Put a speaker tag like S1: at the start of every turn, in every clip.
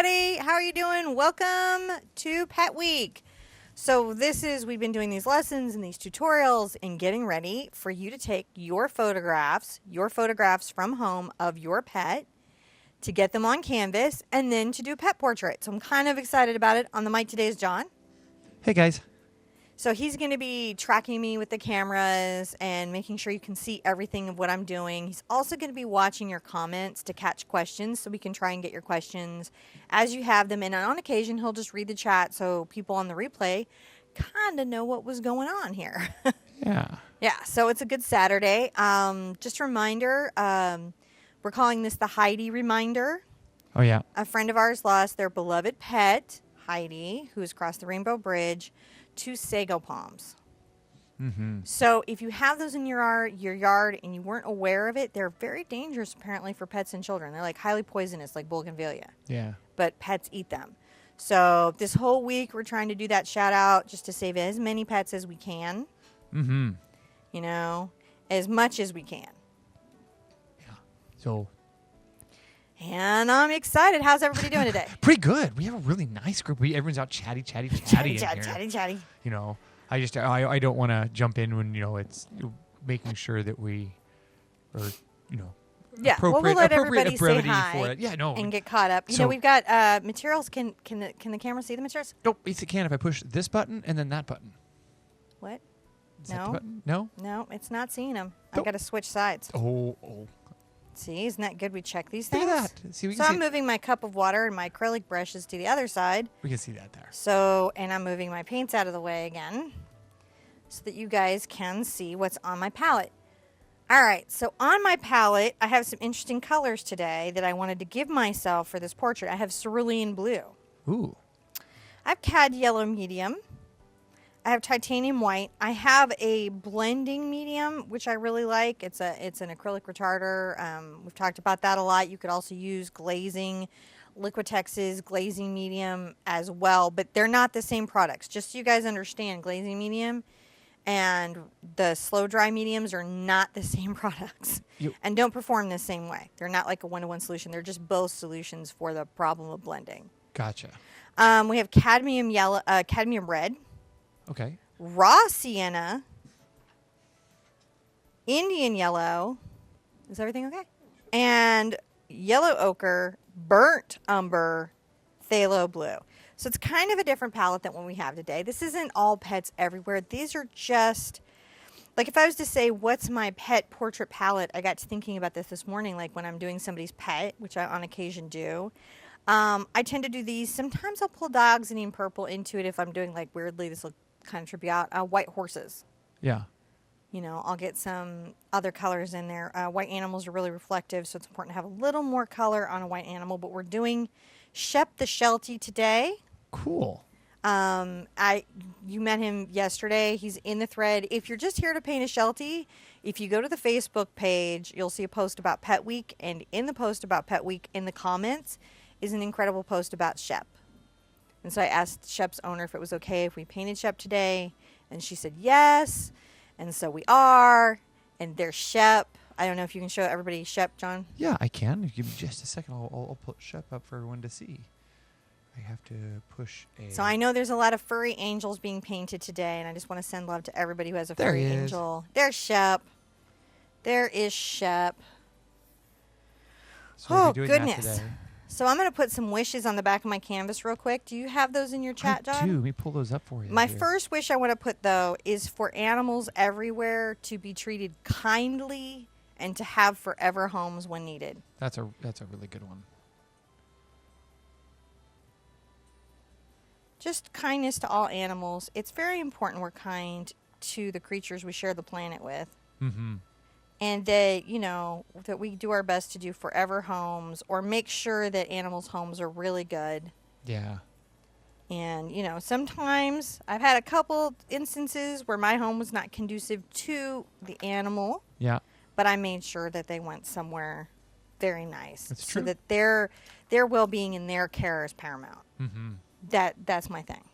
S1: everybody. How are you doing? Welcome to Pet Week. So we've been doing these lessons and these tutorials and getting ready for you to take your photographs from home of your pet, to get them on canvas, and then to do a pet portrait. So I'm kind of excited about it. On the mic today is John.
S2: Hey, guys.
S1: So he's going to be tracking me with the cameras and making sure you can see everything of what I'm doing. He's also going to be watching your comments to catch questions so we can try and get your questions as you have them. And on occasion, he'll just read the chat so people on the replay kind of know what was going on here.
S2: Yeah.
S1: Yeah, so it's a good Saturday. Just a reminder, we're calling this the Heidi Reminder.
S2: Oh, yeah.
S1: A friend of ours lost their beloved pet, Heidi, who has crossed the Rainbow Bridge, to sago palms.
S2: Mm-hmm.
S1: So if you have those in your yard and you weren't aware of it, they're very dangerous apparently for pets and children. They're like highly poisonous, like bougainvillea.
S2: Yeah.
S1: But pets eat them. So this whole week we're trying to do that shout out just to save as many pets as we can.
S2: Mm-hmm.
S1: You know, as much as we can.
S2: Yeah. So.
S1: And I'm excited. How's everybody doing today?
S2: Pretty good. We have a really nice group. Everyone's out chatty in here. You know, I don't want to jump in when, it's making sure that we are,
S1: yeah, well, we'll let everybody say hi
S2: for it. Yeah, no.
S1: And get caught up. You know, we've got materials. Can the camera see the materials?
S2: Nope, it can if I push this button and then that button.
S1: What?
S2: Is that the button? No?
S1: No, it's not seeing them.
S2: Nope.
S1: I got to switch sides.
S2: Oh.
S1: See, isn't that good? We check these
S2: Look
S1: things.
S2: at that. See,
S1: I'm moving my cup of water and my acrylic brushes to the other side.
S2: We can see that there.
S1: So, and I'm moving my paints out of the way again so that you guys can see what's on my palette. All right, so on my palette, I have some interesting colors today that I wanted to give myself for this portrait. I have cerulean blue.
S2: Ooh.
S1: I have cad yellow medium. I have titanium white. I have a blending medium, which I really like. It's an acrylic retarder. We've talked about that a lot. You could also use glazing, Liquitex's glazing medium as well, but they're not the same products. Just so you guys understand, glazing medium and the slow dry mediums are not the same products and don't perform the same way. They're not like a one-to-one solution. They're just both solutions for the problem of blending.
S2: Gotcha.
S1: We have cadmium yellow, cadmium red.
S2: Okay.
S1: Raw sienna, Indian yellow, is everything okay? And yellow ochre, burnt umber, phthalo blue. So it's kind of a different palette than what we have today. This isn't all pets everywhere. These are just, like if I was to say, what's my pet portrait palette, I got to thinking about this morning, like when I'm doing somebody's pet, which I on occasion do. I tend to do these. Sometimes I'll pull dogs and purple into it if I'm doing like weirdly, this will kind of trip you out, white horses.
S2: Yeah.
S1: You know, I'll get some other colors in there. White animals are really reflective, so it's important to have a little more color on a white animal. But we're doing Shep the Sheltie today.
S2: Cool.
S1: You met him yesterday. He's in the thread. If you're just here to paint a Sheltie, if you go to the Facebook page, you'll see a post about Pet Week. And in the post about Pet Week, in the comments, is an incredible post about Shep. And so I asked Shep's owner if it was okay if we painted Shep today. And she said yes. And so we are. And there's Shep. I don't know if you can show everybody Shep, John.
S2: Yeah, I can. Give me just a second. I'll put Shep up for everyone to see. I have to push a...
S1: So I know there's a lot of furry angels being painted today. And I just want to send love to everybody who has a furry angel. There's Shep. There is Shep.
S2: So oh, goodness.
S1: So I'm going to put some wishes on the back of my canvas real quick. Do you have those in your chat, John?
S2: I do. Let me pull those up for you.
S1: My first wish I want to put, though, is for animals everywhere to be treated kindly and to have forever homes when needed.
S2: That's a really good one.
S1: Just kindness to all animals. It's very important we're kind to the creatures we share the planet with.
S2: Mm-hmm.
S1: And that, that we do our best to do forever homes or make sure that animals' homes are really good.
S2: Yeah.
S1: And, sometimes I've had a couple instances where my home was not conducive to the animal.
S2: Yeah.
S1: But I made sure that they went somewhere very nice.
S2: That's true.
S1: So that their well-being and their care is paramount.
S2: Mm-hmm.
S1: That's my thing.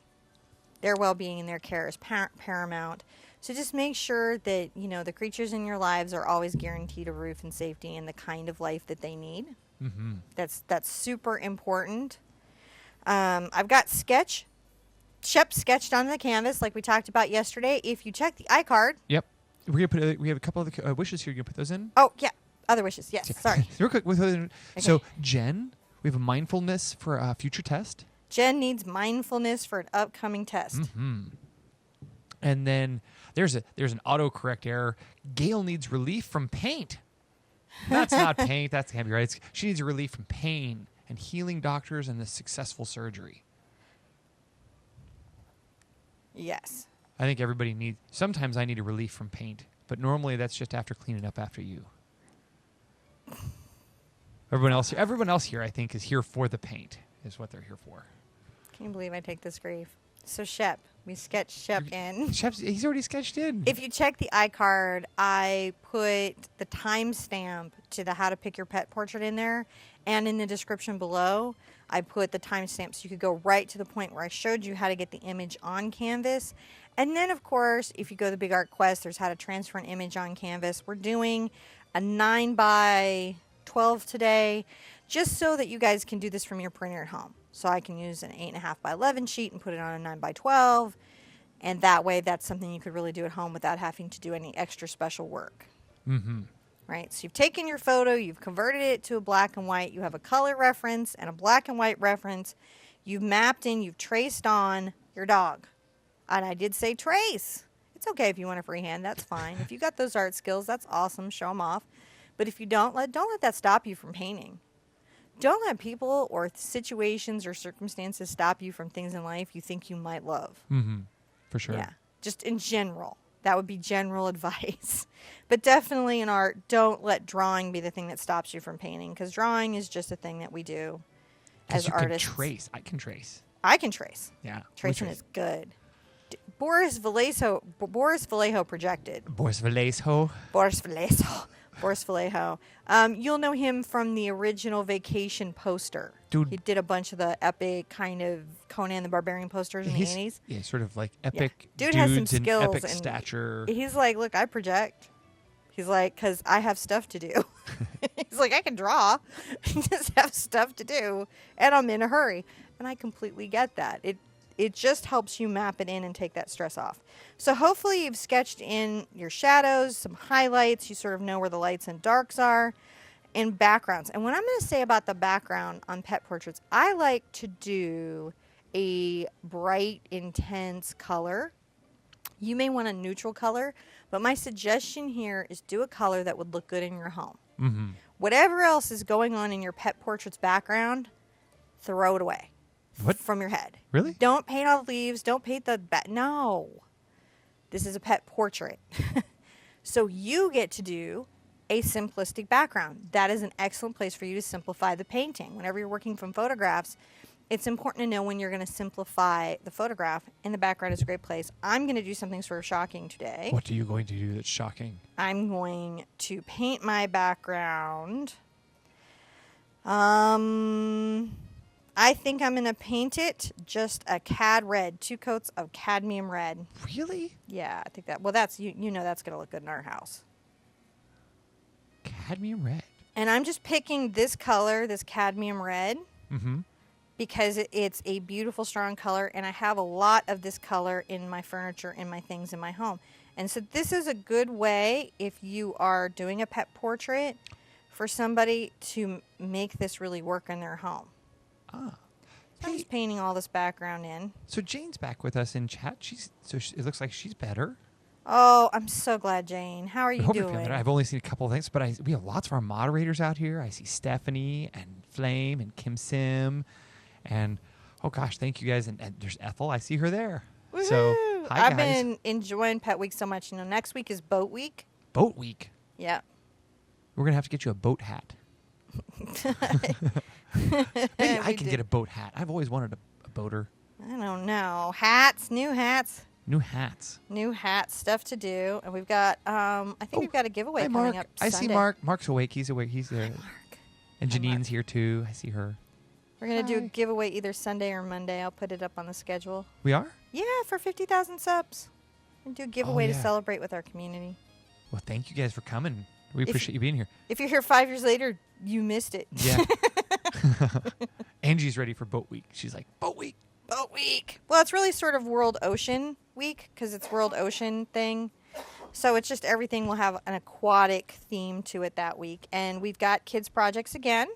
S1: Their well-being and their care is paramount. So just make sure that, the creatures in your lives are always guaranteed a roof and safety and the kind of life that they need.
S2: Mm-hmm.
S1: That's super important. I've got Shep sketched on the canvas like we talked about yesterday. If you check the iCard.
S2: Yep. We have a couple of the wishes here. You can put those in.
S1: Oh, yeah. Other wishes. Yes. Sorry.
S2: Real quick.
S1: Okay.
S2: So, Jen, we have a mindfulness for a future test.
S1: Jen needs mindfulness for an upcoming test.
S2: Mm-hmm. And then there's an autocorrect error. Gail needs relief from paint. That's not paint. That can't be right. She needs relief from pain and healing doctors and the successful surgery.
S1: Yes.
S2: I think everybody needs. Sometimes I need a relief from paint, but normally that's just after cleaning up after you. Everyone else here, I think, is here for the paint. Is what they're here for.
S1: Can you believe I take this grief? So Shep, we sketched Shep in.
S2: He's already sketched in.
S1: If you check the iCard, I put the timestamp to the How to Pick Your Pet Portrait in there, and in the description below, I put the timestamp so you could go right to the point where I showed you how to get the image on canvas. And then, of course, if you go to the Big Art Quest, there's how to transfer an image on canvas. We're doing a 9x12 today, just so that you guys can do this from your printer at home. So I can use an 8.5x11 sheet and put it on a 9x12. And that way, that's something you could really do at home without having to do any extra special work.
S2: Mm-hmm.
S1: Right? So you've taken your photo, you've converted it to a black and white, you have a color reference and a black and white reference. You've mapped in, you've traced on your dog. And I did say trace. It's okay if you want to freehand, that's fine. If you got those art skills, that's awesome, show them off. But if you don't let that stop you from painting. Don't let people or situations or circumstances stop you from things in life you think you might love.
S2: Mm-hmm. For sure.
S1: Yeah. Just in general. That would be general advice. But definitely in art, don't let drawing be the thing that stops you from painting. Because drawing is just a thing that we do as artists.
S2: I can trace.
S1: I can trace.
S2: Yeah.
S1: Tracing is good. Boris Vallejo projected.
S2: Boris Vallejo.
S1: You'll know him from the original Vacation poster.
S2: Dude.
S1: He did a bunch of the epic kind of Conan the Barbarian posters in the 80s.
S2: Yeah, sort of like epic
S1: Dude has some
S2: dudes in
S1: skills
S2: epic
S1: and
S2: stature.
S1: He's like, look, I project. He's like, because I have stuff to do. He's like, I can draw. I just have stuff to do. And I'm in a hurry. And I completely get that. It just helps you map it in and take that stress off. So hopefully you've sketched in your shadows, some highlights. You sort of know where the lights and darks are, and backgrounds. And what I'm going to say about the background on pet portraits, I like to do a bright, intense color. You may want a neutral color, but my suggestion here is do a color that would look good in your home.
S2: Mm-hmm.
S1: Whatever else is going on in your pet portrait's background, throw it away.
S2: What?
S1: From your head.
S2: Really?
S1: Don't paint all the leaves. Don't paint the no. This is a pet portrait. So you get to do a simplistic background. That is an excellent place for you to simplify the painting. Whenever you're working from photographs, it's important to know when you're going to simplify the photograph, and the background is a great place. I'm going to do something sort of shocking today.
S2: What are you going to do that's shocking?
S1: I'm going to paint my background. I think I'm going to paint it just a cad red, 2 coats of cadmium red.
S2: Really?
S1: Yeah, I think that, well, that's, you know that's going to look good in our house.
S2: Cadmium red.
S1: And I'm just picking this color, this cadmium red, because it's a beautiful, strong color, and I have a lot of this color in my furniture and my things in my home. And so this is a good way, if you are doing a pet portrait, for somebody to make this really work in their home.
S2: Ah.
S1: So I'm just painting all this background in.
S2: So Jane's back with us in chat. It looks like she's better.
S1: Oh, I'm so glad, Jane. How are you doing?
S2: I've only seen a couple of things, but we have lots of our moderators out here. I see Stephanie and Flame and Kim Sim, and oh gosh, thank you guys. And there's Ethel. I see her there.
S1: Woo-hoo!
S2: So hi, guys.
S1: I've been enjoying Pet Week so much. You know, next week is Boat Week.
S2: Boat Week.
S1: Yeah.
S2: We're gonna have to get you a boat hat. Maybe I can get a boat hat. I've always wanted a boater.
S1: I don't know. Hats, new hats.
S2: New hats.
S1: New hats, stuff to do. And we've got, I think we've got a giveaway coming up
S2: I
S1: Sunday.
S2: see Mark. Mark's awake. He's awake. He's there.
S1: Hi, Mark.
S2: And
S1: Hi,
S2: Janine's
S1: Mark.
S2: here too. I see her.
S1: We're going to do a giveaway either Sunday or Monday. I'll put it up on the schedule.
S2: We are?
S1: Yeah, for 50,000 subs. We'll do a giveaway to
S2: yeah.
S1: celebrate with our community.
S2: Well, thank you guys for coming. We appreciate you being here.
S1: If you're here 5 years later, you missed it.
S2: Yeah. Angie's ready for boat week. She's like, boat week.
S1: Boat week. Well, it's really sort of World Ocean Week because it's World Ocean thing. So it's just everything will have an aquatic theme to it that week. And we've got kids projects again.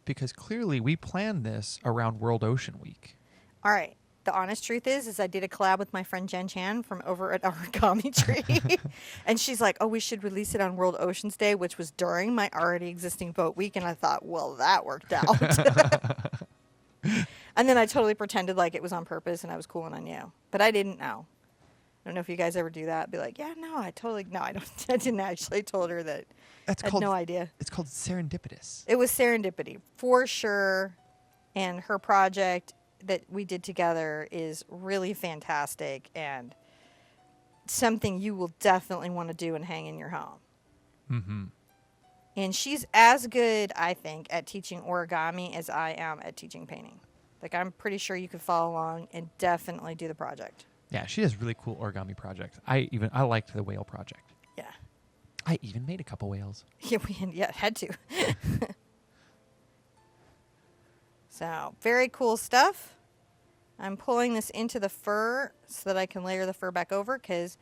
S2: Because clearly we planned this around World Ocean Week.
S1: All right. The honest truth is I did a collab with my friend Jen Chan from over at Origami Tree. And she's like, oh, we should release it on World Oceans Day, which was during my already existing boat week. And I thought, well, that worked out. And then I totally pretended like it was on purpose and I was cooling on you. But I didn't know. I don't know if you guys ever do that. Be like, yeah, no, I don't. I didn't actually. I told her that. I had no idea.
S2: It's called serendipitous.
S1: It was serendipity for sure. And her project that we did together is really fantastic and something you will definitely want to do and hang in your home.
S2: Mm-hmm.
S1: And she's as good, I think, at teaching origami as I am at teaching painting. Like, I'm pretty sure you could follow along and definitely do the project.
S2: Yeah, she has really cool origami projects. I liked the whale project.
S1: Yeah.
S2: I even made a couple whales.
S1: Yeah, had to. So, very cool stuff. I'm pulling this into the fur so that I can layer the fur back over because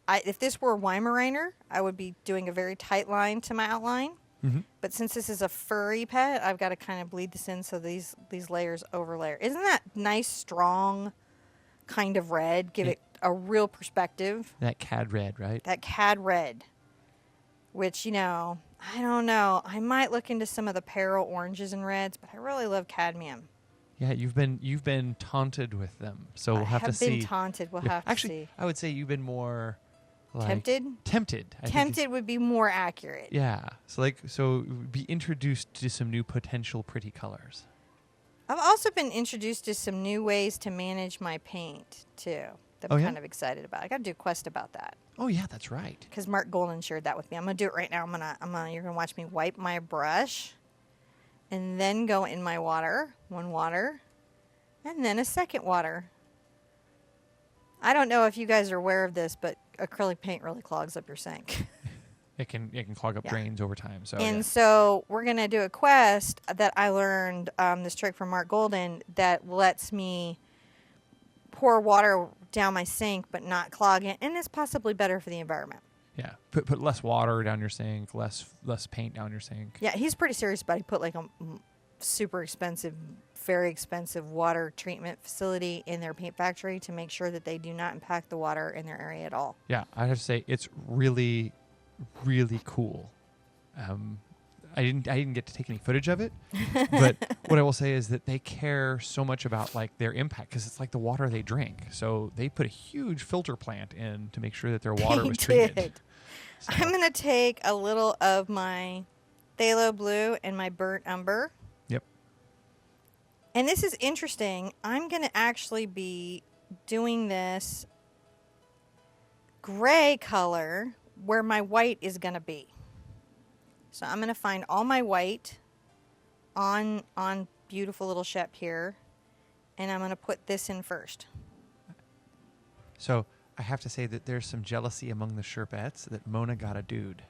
S1: if this were Weimaraner, I would be doing a very tight line to my outline.
S2: Mm-hmm.
S1: But since this is a furry pet, I've got to kind of bleed this in so these layers overlayer. Isn't that nice, strong kind of red? Give it a real perspective.
S2: That cad red, right?
S1: That cad red. Which, I don't know. I might look into some of the peril oranges and reds, but I really love cadmium.
S2: Yeah, you've been taunted with them, so we'll have to see.
S1: I have been taunted. We'll have to see.
S2: Actually, I would say you've been more like
S1: tempted. Tempted would be more accurate.
S2: Yeah, so be introduced to some new potential pretty colors.
S1: I've also been introduced to some new ways to manage my paint too. That I'm kind of excited about. I got to do a quest about that.
S2: Oh yeah, that's right.
S1: Because Mark Golden shared that with me. I'm gonna do it right now. You're gonna watch me wipe my brush, and then go in my water, one water, and then a second water. I don't know if you guys are aware of this, but acrylic paint really clogs up your sink.
S2: It can clog up drains over time.
S1: So we're gonna do a quest that I learned this trick from Mark Golden that lets me pour water down my sink but not clog it, and it's possibly better for the environment.
S2: Yeah, put less water down your sink, less paint down your sink.
S1: Yeah, he's pretty serious about it. He put like a super expensive, very expensive water treatment facility in their paint factory to make sure that they do not impact the water in their area at all.
S2: Yeah, I have to say it's really, really cool. I didn't get to take any footage of it, but what I will say is that they care so much about like their impact because it's like the water they drink. So they put a huge filter plant in to make sure that their water was treated. So.
S1: I'm going to take a little of my phthalo blue and my burnt umber.
S2: Yep.
S1: And this is interesting. I'm going to actually be doing this gray color where my white is going to be. So I'm going to find all my white on beautiful little Shep here, and I'm going to put this in first.
S2: So I have to say that there's some jealousy among the Sherpettes that Mona got a dude.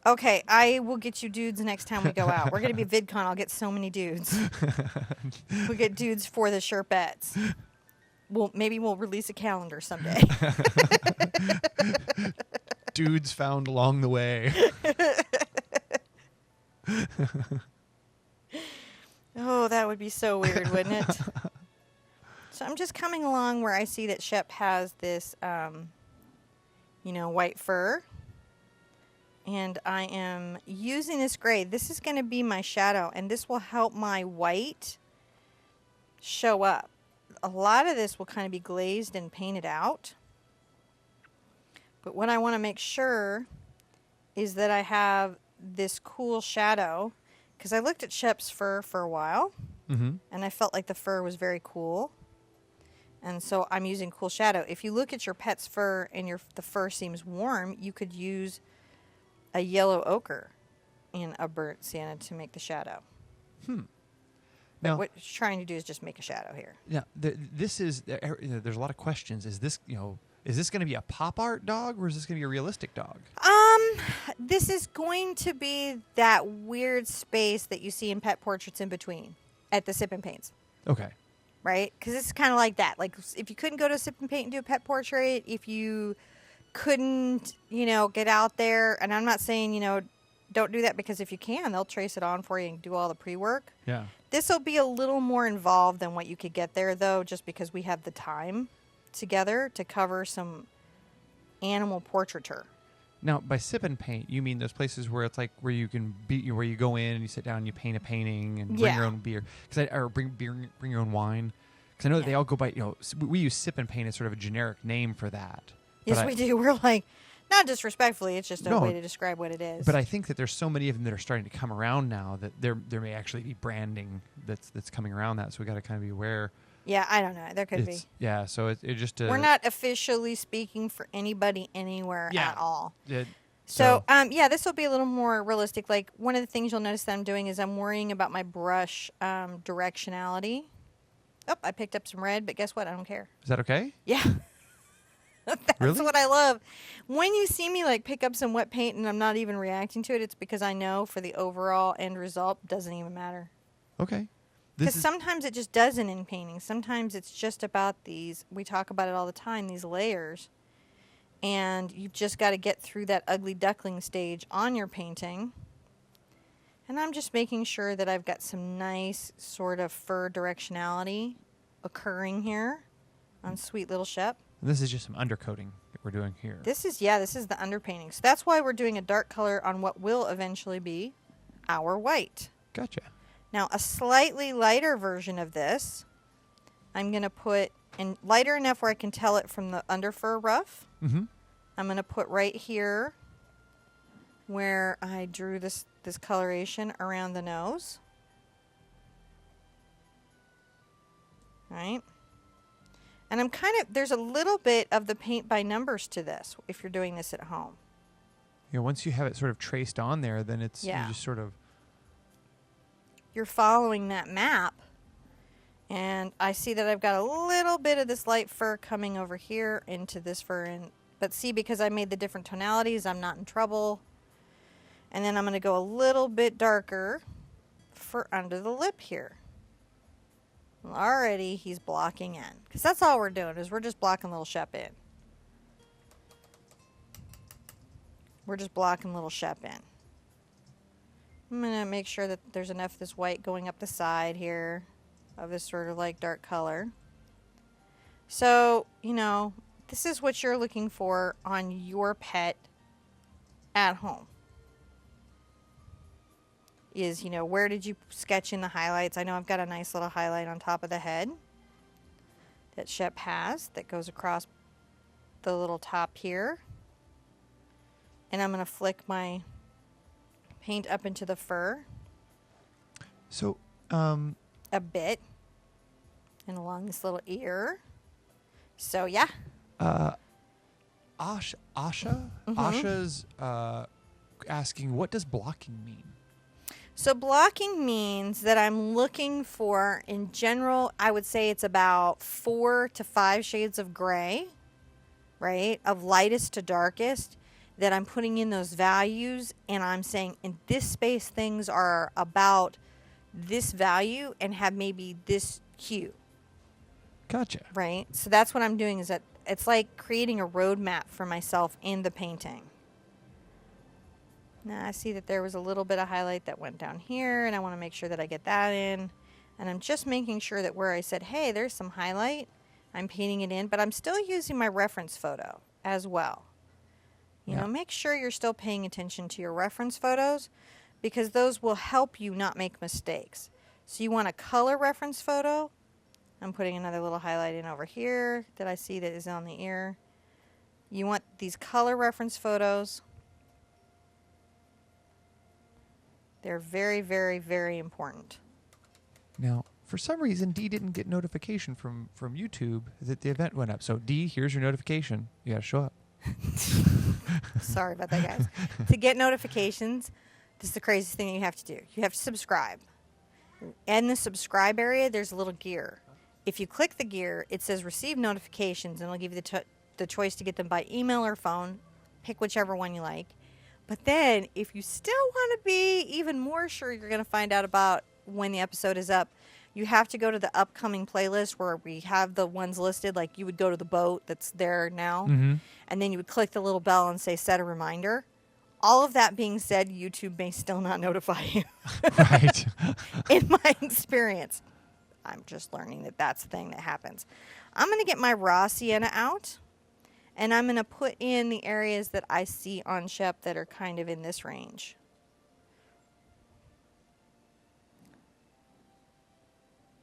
S1: Okay, I will get you dudes next time we go out. We're going to be VidCon. I'll get so many dudes. We'll get dudes for the Sherpettes. Maybe we'll release a calendar someday.
S2: Dudes found along the way.
S1: Oh, that would be so weird, wouldn't it? So I'm just coming along where I see that Shep has this, white fur. And I am using this gray. This is going to be my shadow, and this will help my white show up. A lot of this will kind of be glazed and painted out. But what I want to make sure is that I have this cool shadow, because I looked at Shep's fur for a while, and I felt like the fur was very cool. And so I'm using cool shadow. If you look at your pet's fur and the fur seems warm, you could use a yellow ochre and a burnt sienna to make the shadow. Now, what you're trying to do is just make a shadow here.
S2: Yeah, this is. There's a lot of questions. Is this going to be a pop art dog, or is this going to be a realistic dog?
S1: This is going to be that weird space that you see in pet portraits in between. at the Sip and Paints.
S2: Okay.
S1: Right? Because it's kind of like that. Like, if you couldn't go to Sip and Paint and do a pet portrait, if you couldn't, get out there, and I'm not saying, don't do that, because if you can, they'll trace it on for you and do all the pre-work.
S2: Yeah.
S1: This will be a little more involved than what you could get there, though, just because we have the time together to cover some animal portraiture.
S2: Now, by Sip and Paint, you mean those places where it's like where you can where you go in and you sit down and you paint a painting and bring your own beer, or bring your own wine. Because I know that they all go by. We use Sip and Paint as sort of a generic name for that.
S1: Yes, we do. We're like, not disrespectfully, it's just a way to describe what it is.
S2: But I think that there's so many of them that are starting to come around now that there may actually be branding that's coming around that. So we got to kind of be aware.
S1: Yeah, I don't know. There could be.
S2: Yeah, so it just...
S1: we're not officially speaking for anybody anywhere at all.
S2: So
S1: this will be a little more realistic. Like, one of the things you'll notice that I'm doing is I'm worrying about my brush directionality. Oh, I picked up some red, but guess what? I don't care.
S2: Is that okay?
S1: Yeah. That's what I love. When you see me, like, pick up some wet paint and I'm not even reacting to it, it's because I know for the overall end result, it doesn't even matter.
S2: Okay.
S1: Because sometimes it just doesn't in painting. Sometimes it's just about these, we talk about it all the time, these layers. And you've just got to get through that ugly duckling stage on your painting. And I'm just making sure that I've got some nice sort of fur directionality occurring here on sweet little Shep.
S2: And this is just some undercoating that we're doing here.
S1: This is the underpainting. So that's why we're doing a dark color on what will eventually be our white.
S2: Gotcha.
S1: Now, a slightly lighter version of this, I'm going to put in lighter enough where I can tell it from the under fur rough.
S2: Mm-hmm.
S1: I'm going to put right here where I drew this coloration around the nose. Right? And I'm there's a little bit of the paint by numbers to this if you're doing this at home.
S2: Once you have it sort of traced on there, then it's you just sort of...
S1: You're following that map, and I see that I've got a little bit of this light fur coming over here into this fur, but see, because I made the different tonalities, I'm not in trouble. And then I'm going to go a little bit darker for under the lip here. Well, already he's blocking in, because that's all we're doing is we're just blocking little Shep in. We're just blocking little Shep in. I'm going to make sure that there's enough of this white going up the side here of this sort of like dark color. So, this is what you're looking for on your pet at home. Is, where did you sketch in the highlights? I know I've got a nice little highlight on top of the head that Shep has that goes across the little top here. And I'm going to flick my paint up into the fur.
S2: So,
S1: a bit. And along this little ear. So, yeah.
S2: Asha?
S1: Mm-hmm.
S2: Asha's asking, what does blocking mean?
S1: So blocking means that I'm looking for, in general, I would say it's about 4 to 5 shades of gray, right? Of lightest to darkest, that I'm putting in those values, and I'm saying in this space things are about this value and have maybe this hue.
S2: Gotcha.
S1: Right? So that's what I'm doing, is that it's like creating a roadmap for myself in the painting. Now I see that there was a little bit of highlight that went down here, and I want to make sure that I get that in. And I'm just making sure that where I said, hey, there's some highlight, I'm painting it in, but I'm still using my reference photo as well. You know, make sure you're still paying attention to your reference photos, because those will help you not make mistakes. So you want a color reference photo. I'm putting another little highlight in over here that I see that is on the ear. You want these color reference photos. They're very, very, very important.
S2: Now, for some reason, Dee didn't get notification from YouTube that the event went up. So, Dee, here's your notification. You got to show up.
S1: Sorry about that, guys. To get notifications, this is the craziest thing you have to do. You have to subscribe. In the subscribe area, there's a little gear. If you click the gear, it says receive notifications, and it'll give you the choice to get them by email or phone. Pick whichever one you like. But then, if you still want to be even more sure you're going to find out about when the episode is up, You have to go to the upcoming playlist where we have the ones listed. Like you would go to the boat that's there now,
S2: Mm-hmm.
S1: and then you would click the little bell and say set a reminder. All of that being said, YouTube may still not notify you.
S2: Right.
S1: In my experience, I'm just learning that that's the thing that happens. I'm going to get my raw sienna out, and I'm going to put in the areas that I see on Shep that are kind of in this range.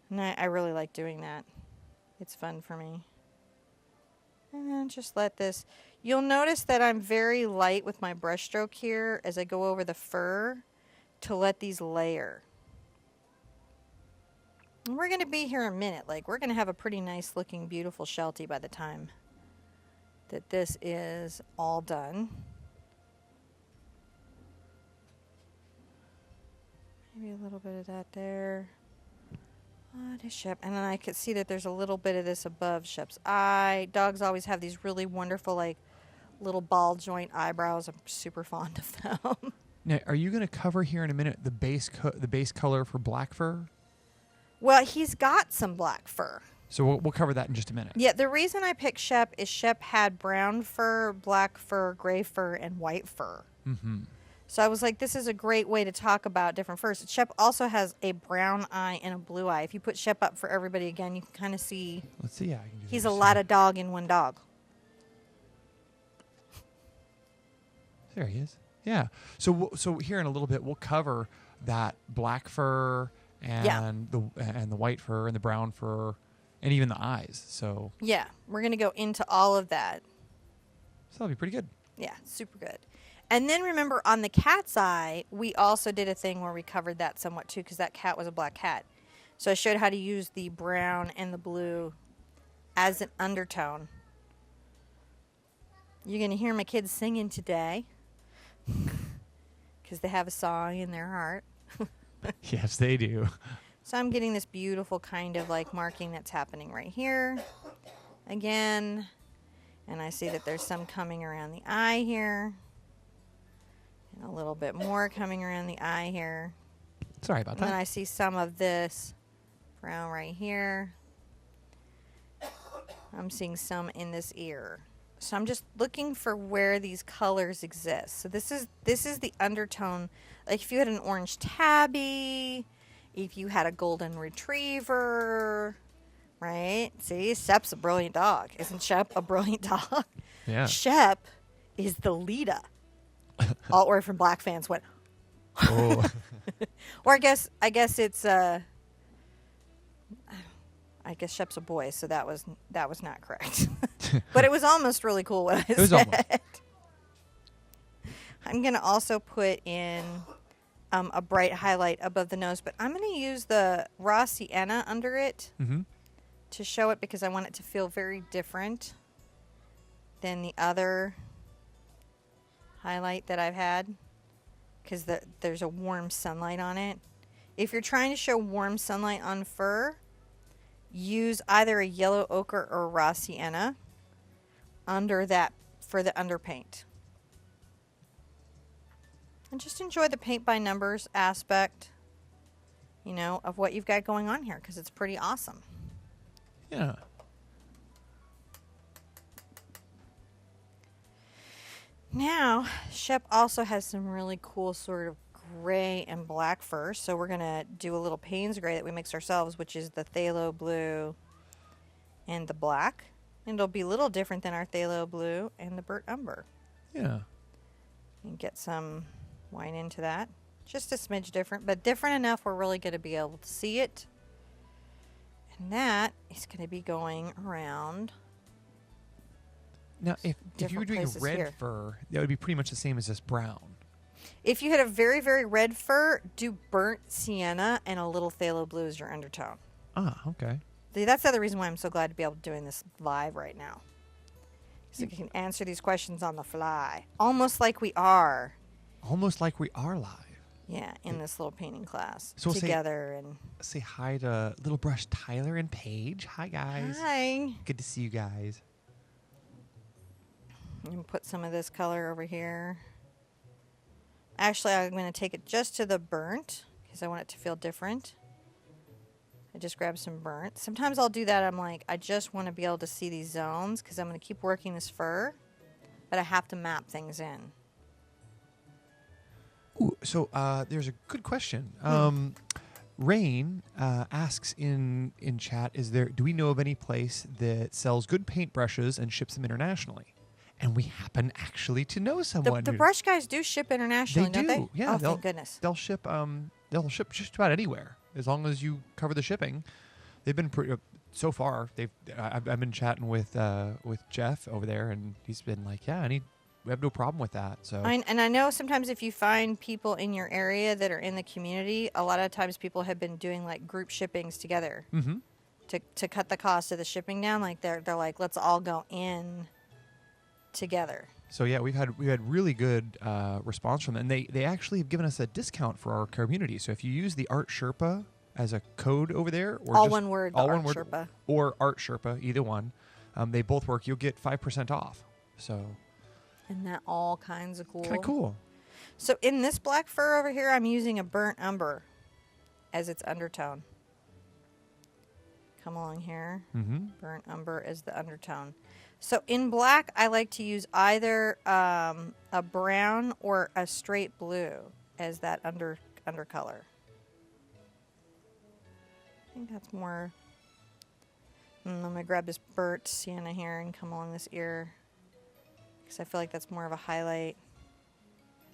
S1: And I really like doing that. It's fun for me. And then just let this... You'll notice that I'm very light with my brush stroke here as I go over the fur to let these layer. And we're going to be here a minute. Like, we're going to have a pretty nice looking, beautiful sheltie by the time that this is all done. Maybe a little bit of that there. What is Shep? And then I could see that there's a little bit of this above Shep's eye. Dogs always have these really wonderful, like, little ball joint eyebrows. I'm super fond of them.
S2: Now, are you going to cover here in a minute the base color for black fur?
S1: Well, he's got some black fur.
S2: So we'll cover that in just a minute.
S1: Yeah, the reason I picked Shep is Shep had brown fur, black fur, gray fur, and white fur.
S2: Mm-hmm.
S1: So I was like, this is a great way to talk about different furs. Shep also has a brown eye and a blue eye. If you put Shep up for everybody again, you can kind of see.
S2: Let's see. Yeah, I can do
S1: He's
S2: this.
S1: a lot of dog in one dog.
S2: There he is. Yeah. So here in a little bit, we'll cover that black fur and the white fur and the brown fur and even the eyes. So
S1: Yeah, we're going to go into all of that.
S2: that'll be pretty good.
S1: Yeah, super good. And then remember, on the cat's eye, we also did a thing where we covered that somewhat too, because that cat was a black cat. So I showed how to use the brown and the blue as an undertone. You're going to hear my kids singing today because they have a song in their heart.
S2: Yes, they do.
S1: So I'm getting this beautiful kind of like marking that's happening right here. Again. And I see that there's some coming around the eye here. And a little bit more coming around the eye here.
S2: Sorry about
S1: And then
S2: that.
S1: I see some of this brown right here. I'm seeing some in this ear. So I'm just looking for where these colors exist. So this is the undertone. Like if you had an orange tabby, if you had a golden retriever, right? See, Shep's a brilliant dog. Isn't Shep a brilliant dog?
S2: Yeah.
S1: Shep is the leader. All the way from Black fans went,
S2: Oh.
S1: or I guess it's I guess Shep's a boy, so that was not correct. But it was almost really cool what I
S2: was
S1: said.
S2: almost.
S1: I'm gonna also put in a bright highlight above the nose, but I'm gonna use the raw sienna under it
S2: Mm-hmm.
S1: to show it because I want it to feel very different than the other highlight that I've had, because there's a warm sunlight on it. If you're trying to show warm sunlight on fur, use either a yellow ochre or raw sienna under that for the underpaint. And just enjoy the paint by numbers aspect, you know, of what you've got going on here, because it's pretty awesome.
S2: Yeah.
S1: Now, Shep also has some really cool sort of gray and black fur, so we're going to do a little Payne's gray that we mixed ourselves, which is the phthalo blue and the black. And it'll be a little different than our phthalo blue and the burnt umber.
S2: Yeah.
S1: And get some white into that. Just a smidge different, but different enough we're really going to be able to see it. And that is going to be going around.
S2: Now, if you were
S1: Different
S2: doing
S1: places
S2: red
S1: here.
S2: fur, that would be pretty much the same as this brown.
S1: If you had a very, very red fur, do burnt sienna and a little phthalo blue as your undertone.
S2: Ah, okay.
S1: See, that's the other reason why I'm so glad to be able to doing this live right now. So you can answer these questions on the fly. Almost like we are.
S2: Almost like we are live.
S1: Yeah, in this little painting class
S2: So we'll
S1: together. And
S2: Say hi to Little Brush Tyler and Paige. Hi, guys.
S1: hi.
S2: Good to see you guys.
S1: And put some of this color over here. Actually, I'm going to take it just to the burnt because I want it to feel different. I just grabbed some burnt. Sometimes I'll do that. I'm like, I just want to be able to see these zones because I'm going to keep working this fur, but I have to map things in.
S2: Ooh, so there's a good question. Rain asks in chat, do we know of any place that sells good paintbrushes and ships them internationally? And we happen actually to know someone.
S1: The brush guys do ship internationally,
S2: They
S1: don't
S2: do.
S1: they?
S2: Yeah,
S1: Oh, thank goodness.
S2: They'll ship just about anywhere as long as you cover the shipping. They've been pretty so far. I've been chatting with Jeff over there, and he's been like, yeah, we have no problem with that. So
S1: And I know sometimes if you find people in your area that are in the community, a lot of times people have been doing like group shippings together to cut the cost of the shipping down. Like they're like, let's all go in together.
S2: So yeah, we've had really good response from them. And they actually have given us a discount for our community. So if you use the TheArtSherpa as a code over there, or
S1: All
S2: just
S1: one word,
S2: all one
S1: TheArtSherpa.
S2: word, or TheArtSherpa, either one, they both work. You'll get 5% off. So.
S1: Isn't that all kinds of cool?
S2: Kind of cool.
S1: So in this black fur over here, I'm using a burnt umber as its undertone. Come along here. Burnt umber as the undertone. So in black, I like to use either a brown or a straight blue as that undercolor. I think that's more. I'm going to grab this burnt sienna here and come along this ear, because I feel like that's more of a highlight.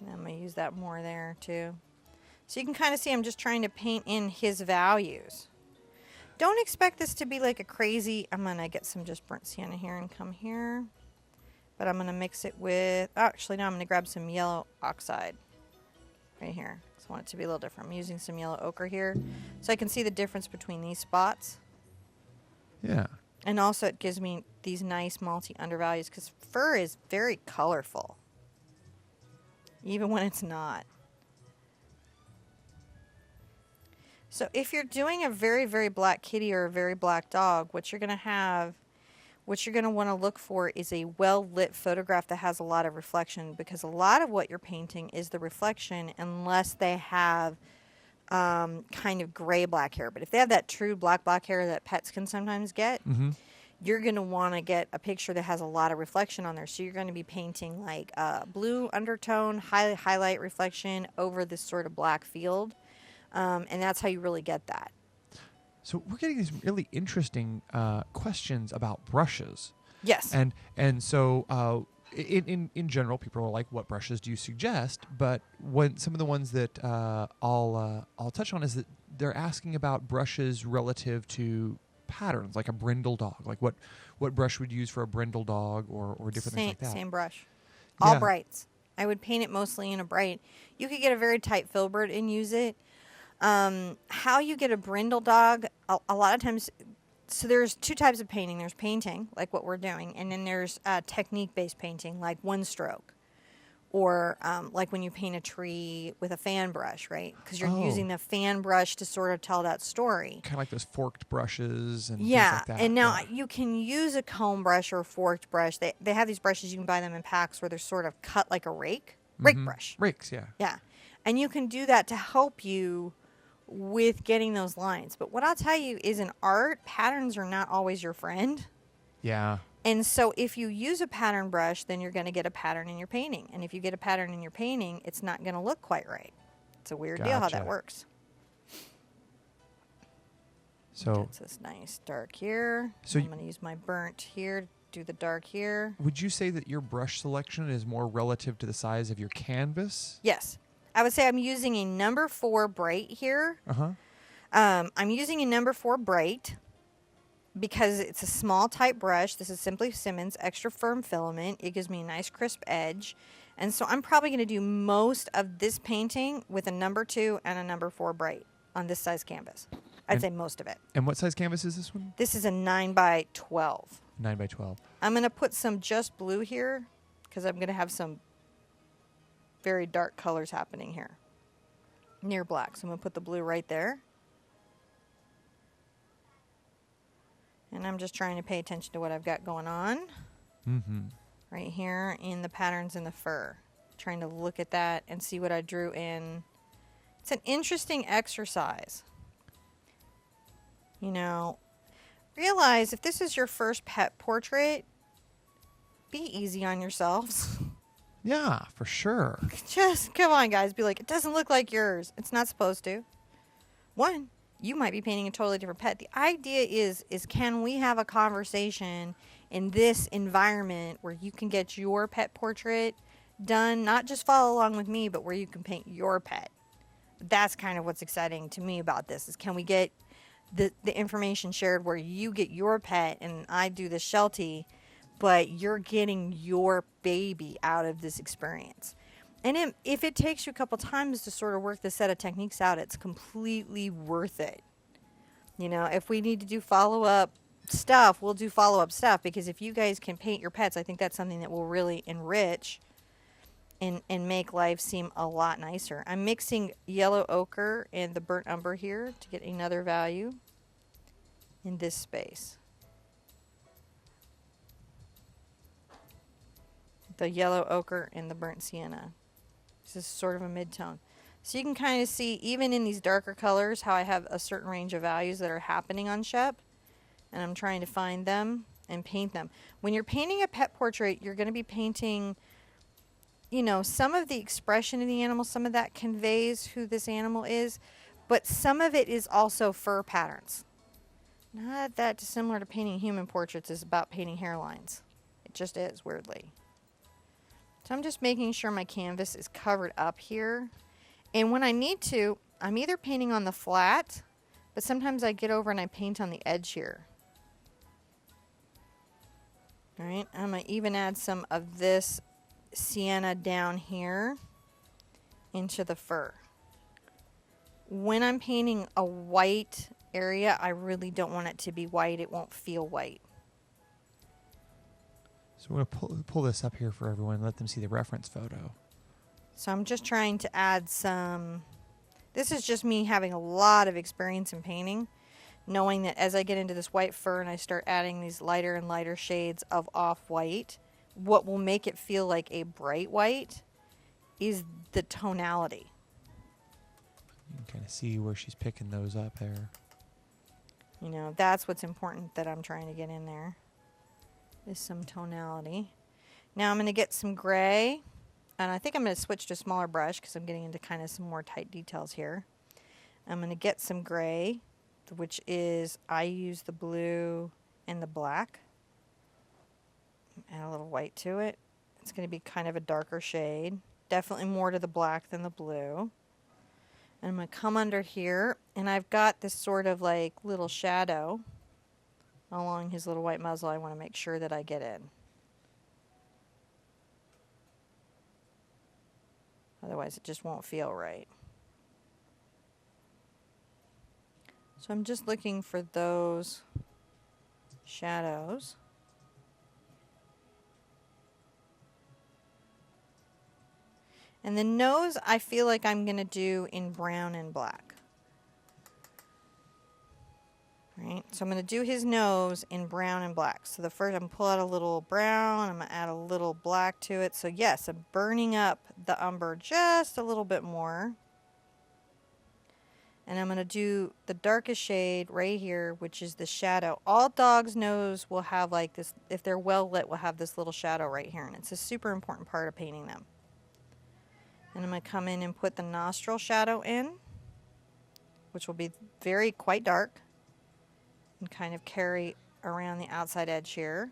S1: And I'm going to use that more there too. So you can kind of see I'm just trying to paint in his values. Don't expect this to be like a crazy, I'm going to get some just burnt sienna here and come here. But I'm going to mix it with, actually no, I'm going to grab some yellow oxide right here. So I want it to be a little different. I'm using some yellow ochre here so I can see the difference between these spots.
S2: Yeah.
S1: And also it gives me these nice multi undervalues because fur is very colorful, even when it's not. So if you're doing a very, very black kitty or a very black dog, what you're going to want to look for is a well-lit photograph that has a lot of reflection, because a lot of what you're painting is the reflection unless they have kind of gray black hair. But if they have that true black hair that pets can sometimes get, you're going to want to get a picture that has a lot of reflection on there. So you're going to be painting like a blue undertone, highlight reflection over this sort of black field. And that's how you really get that.
S2: So we're getting these really interesting questions about brushes.
S1: Yes.
S2: And so in general, people are like, "What brushes do you suggest?" But some of the ones that I'll touch on is that they're asking about brushes relative to patterns, like a brindle dog. Like what brush would you use for a brindle dog or different things like that? Same
S1: brush. All brights. I would paint it mostly in a bright. You could get a very tight filbert and use it. How you get a brindle dog, a lot of times, so there's two types of painting. There's painting, like what we're doing, and then there's technique-based painting, like one stroke, or like when you paint a tree with a fan brush, right? Because you're using the fan brush to sort of tell that story.
S2: Kind of like those forked brushes and things like that.
S1: And now you can use a comb brush or a forked brush. They have these brushes, you can buy them in packs where they're sort of cut like a rake brush.
S2: Rakes, yeah.
S1: Yeah, and you can do that to help you with getting those lines. But what I'll tell you is in art, patterns are not always your friend.
S2: Yeah.
S1: And so if you use a pattern brush, then you're going to get a pattern in your painting. And if you get a pattern in your painting, it's not going to look quite right. It's a weird deal how that works.
S2: So
S1: it's this nice dark here.
S2: So
S1: I'm going to use my burnt here to do the dark here.
S2: Would you say that your brush selection is more relative to the size of your canvas?
S1: Yes. I would say I'm using a number 4 bright here. I'm using a number 4 bright because it's a small type brush. This is Simply Simmons Extra Firm Filament. It gives me a nice crisp edge. And so I'm probably going to do most of this painting with a number 2 and a number 4 bright on this size canvas. I'd say most of it.
S2: And what size canvas is this one?
S1: This is a 9x12.
S2: 9x12.
S1: I'm going to put some just blue here because I'm going to have some very dark colors happening here near black. So I'm going to put the blue right there. And I'm just trying to pay attention to what I've got going on. Right here in the patterns in the fur. Trying to look at that and see what I drew in. It's an interesting exercise. You know, realize if this is your first pet portrait, be easy on yourselves.
S2: Yeah, for sure.
S1: Just come on, guys. Be like, it doesn't look like yours. It's not supposed to. One, you might be painting a totally different pet. The idea is can we have a conversation in this environment where you can get your pet portrait done, not just follow along with me, but where you can paint your pet. That's kind of what's exciting to me about this is can we get the information shared where you get your pet and I do the Sheltie, but you're getting your baby out of this experience. And if it takes you a couple times to sort of work the set of techniques out, it's completely worth it. You know, if we need to do follow-up stuff, we'll do follow-up stuff because if you guys can paint your pets, I think that's something that will really enrich and make life seem a lot nicer. I'm mixing yellow ochre and the burnt umber here to get another value in this space. The yellow ochre and the burnt sienna. This is sort of a mid-tone. So you can kind of see, even in these darker colors, how I have a certain range of values that are happening on Shep. And I'm trying to find them and paint them. When you're painting a pet portrait, you're going to be painting, you know, some of the expression of the animal, some of that conveys who this animal is, but some of it is also fur patterns. Not that dissimilar to painting human portraits is about painting hairlines. It just is, weirdly. So I'm just making sure my canvas is covered up here. And when I need to, I'm either painting on the flat, but sometimes I get over and I paint on the edge here. All right, I'm going to even add some of this sienna down here into the fur. When I'm painting a white area, I really don't want it to be white. It won't feel white.
S2: So we're going to pull this up here for everyone and let them see the reference photo.
S1: So I'm just trying to add some, this is just me having a lot of experience in painting, knowing that as I get into this white fur and I start adding these lighter and lighter shades of off-white, what will make it feel like a bright white is the tonality.
S2: You can kind of see where she's picking those up there.
S1: You know, that's what's important that I'm trying to get in there, is some tonality. Now I'm going to get some gray, and I think I'm going to switch to a smaller brush because I'm getting into kind of some more tight details here. I'm going to get some gray, which is, I use the blue and the black. Add a little white to it. It's going to be kind of a darker shade. Definitely more to the black than the blue. And I'm going to come under here, and I've got this sort of like little shadow along his little white muzzle. I want to make sure that I get in. Otherwise it just won't feel right. So I'm just looking for those shadows. And the nose I feel like I'm going to do in brown and black. Right? So I'm going to do his nose in brown and black. So the first, I'm going to pull out a little brown. I'm going to add a little black to it. So yes, I'm burning up the umber just a little bit more. And I'm going to do the darkest shade right here, which is the shadow. All dogs' nose will have like this, if they're well lit, will have this little shadow right here. And it's a super important part of painting them. And I'm going to come in and put the nostril shadow in, which will be quite dark, and kind of carry around the outside edge here.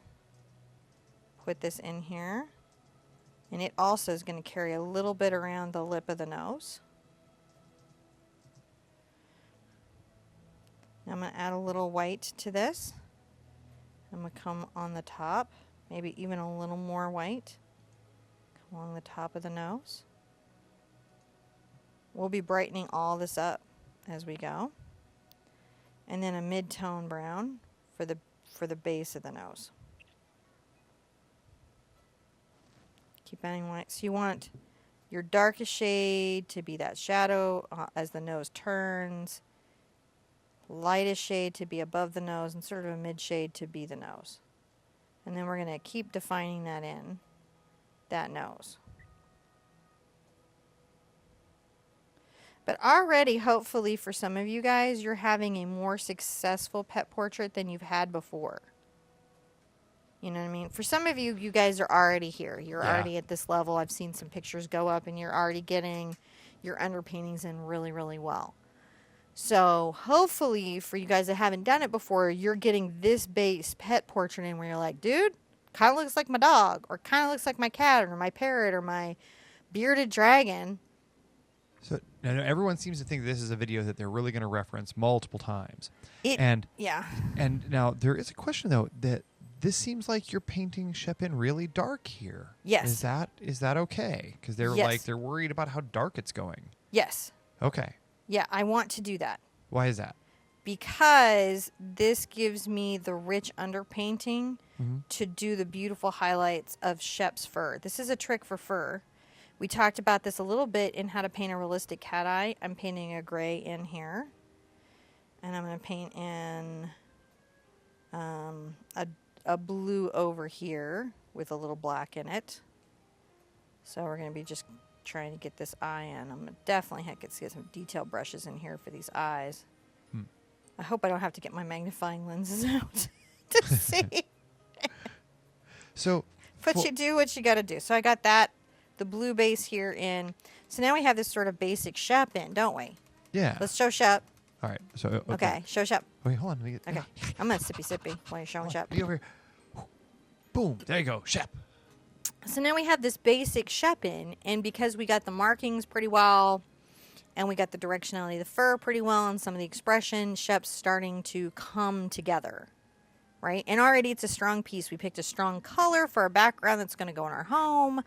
S1: Put this in here. And it also is going to carry a little bit around the lip of the nose. Now I'm going to add a little white to this. I'm going to come on the top, maybe even a little more white. Come along the top of the nose. We'll be brightening all this up as we go. And then a mid-tone brown for the base of the nose. Keep adding white. So you want your darkest shade to be that shadow as the nose turns. Lightest shade to be above the nose, and sort of a mid shade to be the nose. And then we're going to keep defining that in that nose. But already, hopefully, for some of you guys, you're having a more successful pet portrait than you've had before. You know what I mean? For some of you, you guys are already here. You're
S2: Yeah.
S1: already at this level. I've seen some pictures go up, and you're already getting your underpaintings in really, really well. So hopefully, for you guys that haven't done it before, you're getting this base pet portrait in where you're like, dude, kind of looks like my dog, or kind of looks like my cat, or my parrot, or my bearded dragon.
S2: So now everyone seems to think this is a video that they're really going to reference multiple times.
S1: Yeah.
S2: And now there is a question though that this seems like you're painting Sherpa really dark here.
S1: Yes.
S2: Is that okay? Because they're
S1: Yes.
S2: like they're worried about how dark it's going.
S1: Yes.
S2: Okay.
S1: Yeah, I want to do that.
S2: Why is that?
S1: Because this gives me the rich underpainting
S2: Mm-hmm.
S1: to do the beautiful highlights of Shep's fur. This is a trick for fur. We talked about this a little bit in how to paint a realistic cat eye. I'm painting a gray in here. And I'm going to paint in a blue over here with a little black in it. So we're going to be just trying to get this eye in. I'm going to definitely get some detail brushes in here for these eyes. I hope I don't have to get my magnifying lenses out to see.
S2: So
S1: But you do what you got to do. So I got that, the blue base here in. So now we have this sort of basic Sherpa in, don't we?
S2: yeah.
S1: Let's show Sherpa.
S2: All right. So
S1: Okay, show Sherpa.
S2: Wait, hold on. Let me get,
S1: Okay, I'm going to sippy while you're showing Sherpa.
S2: Be over here. Boom. There you go. Sherpa.
S1: So now we have this basic Sherpa in, and because we got the markings pretty well, and we got the directionality of the fur pretty well, and some of the expression, Sherpa's starting to come together, right? And already it's a strong piece. We picked a strong color for our background that's going to go in our home.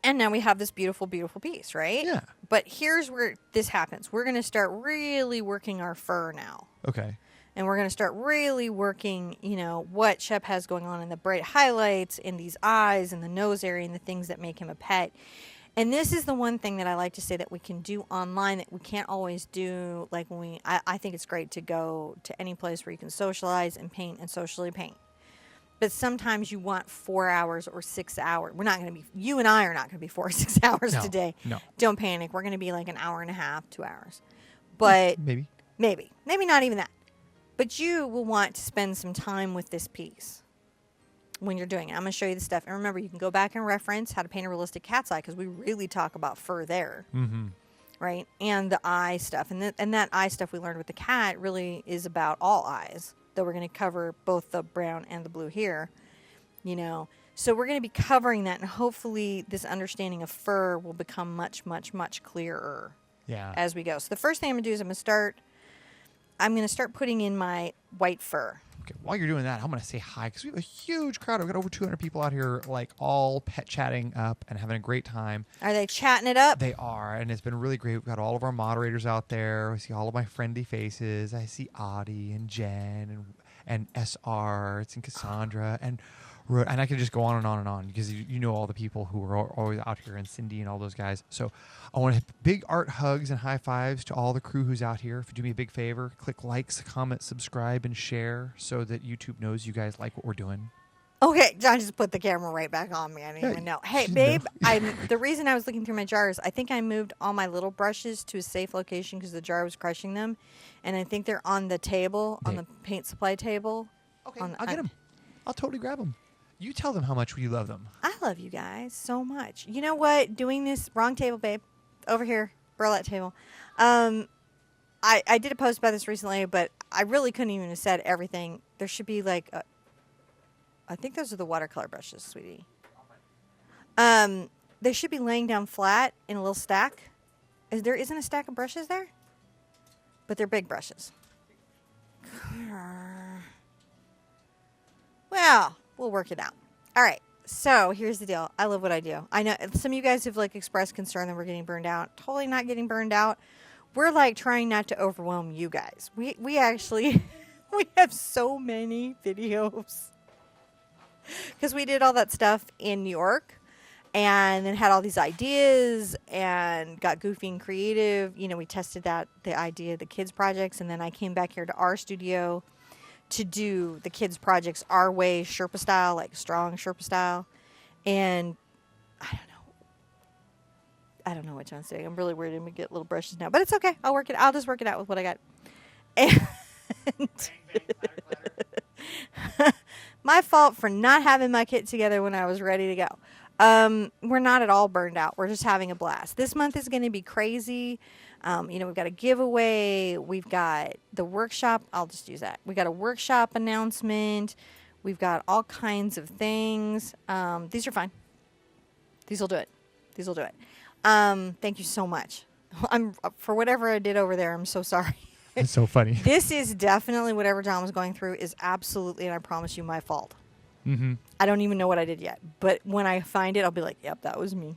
S1: And now we have this beautiful, beautiful piece, right?
S2: Yeah.
S1: But here's where this happens. We're going to start really working our fur now.
S2: Okay.
S1: And we're going to start really working, you know, what Sherpa has going on in the bright highlights, in these eyes, and the nose area, and the things that make him a pet. And this is the one thing that I like to say that we can do online that we can't always do. Like when I think it's great to go to any place where you can socialize and paint and socially paint. But sometimes you want 4 hours or 6 hours. We're not going to be, you and I are not going to be 4 or 6 hours
S2: No,
S1: today.
S2: no.
S1: Don't panic. We're going to be like an hour and a half, 2 hours. But
S2: Maybe.
S1: maybe not even that. But you will want to spend some time with this piece when you're doing it. I'm going to show you the stuff. And remember, you can go back and reference how to paint a realistic cat's eye because we really talk about fur there.
S2: Mm-hmm.
S1: Right? And the eye stuff. And that eye stuff we learned with the cat really is about all eyes. Though we're going to cover both the brown and the blue here. You know. So we're going to be covering that. And hopefully this understanding of fur will become much, much, much clearer as we go. So the first thing I'm going to do is I'm going to start putting in my white fur.
S2: Okay, while you're doing that, I'm going to say hi because we have a huge crowd. We've got over 200 people out here, like all pet chatting up and having a great time.
S1: Are they chatting it up?
S2: They are, and it's been really great. We've got all of our moderators out there. I see all of my friendly faces. I see Audie and Jen and SR and Cassandra and I could just go on and on and on because you know all the people who are always out here and Cindy and all those guys. So I want to big art hugs and high fives to all the crew who's out here. If you do me a big favor, click likes, comment, subscribe, and share so that YouTube knows you guys like what we're doing.
S1: Okay, John just put the camera right back on me. I didn't even know. Hey, babe, the reason I was looking through my jars, I think I moved all my little brushes to a safe location because the jar was crushing them. And I think they're on the table, on the paint supply table.
S2: Okay, I'll get them. I'll totally grab them. You tell them how much you love them.
S1: I love you guys so much. You know what? Doing this, wrong table, babe. Over here, burlap table. I did a post about this recently, but I really couldn't even have said everything. There should be like, I think those are the watercolor brushes, sweetie. They should be laying down flat in a little stack. There isn't a stack of brushes there? But they're big brushes. Well, we'll work it out. All right. So here's the deal. I love what I do. I know some of you guys have like expressed concern that we're getting burned out. Totally not getting burned out. We're like trying not to overwhelm you guys. We actually, we have so many videos because we did all that stuff in New York and then had all these ideas and got goofy and creative. You know, we tested the idea of the kids projects, and then I came back here to our studio to do the kids projects our way, Sherpa style, like strong Sherpa style. And I don't know. I don't know which one's doing. I'm really worried I'm going to get little brushes now. But it's okay. I'll just work it out with what I got. And my fault for not having my kit together when I was ready to go. We're not at all burned out. We're just having a blast. This month is going to be crazy. We've got a giveaway. We've got the workshop. I'll just use that. We got a workshop announcement. We've got all kinds of things. These are fine. These will do it. Thank you so much. For whatever I did over there, I'm so sorry.
S2: It's so funny.
S1: This is definitely whatever John was going through is absolutely, and I promise you, my fault.
S2: Mm-hmm.
S1: I don't even know what I did yet. But when I find it, I'll be like, yep, that was me.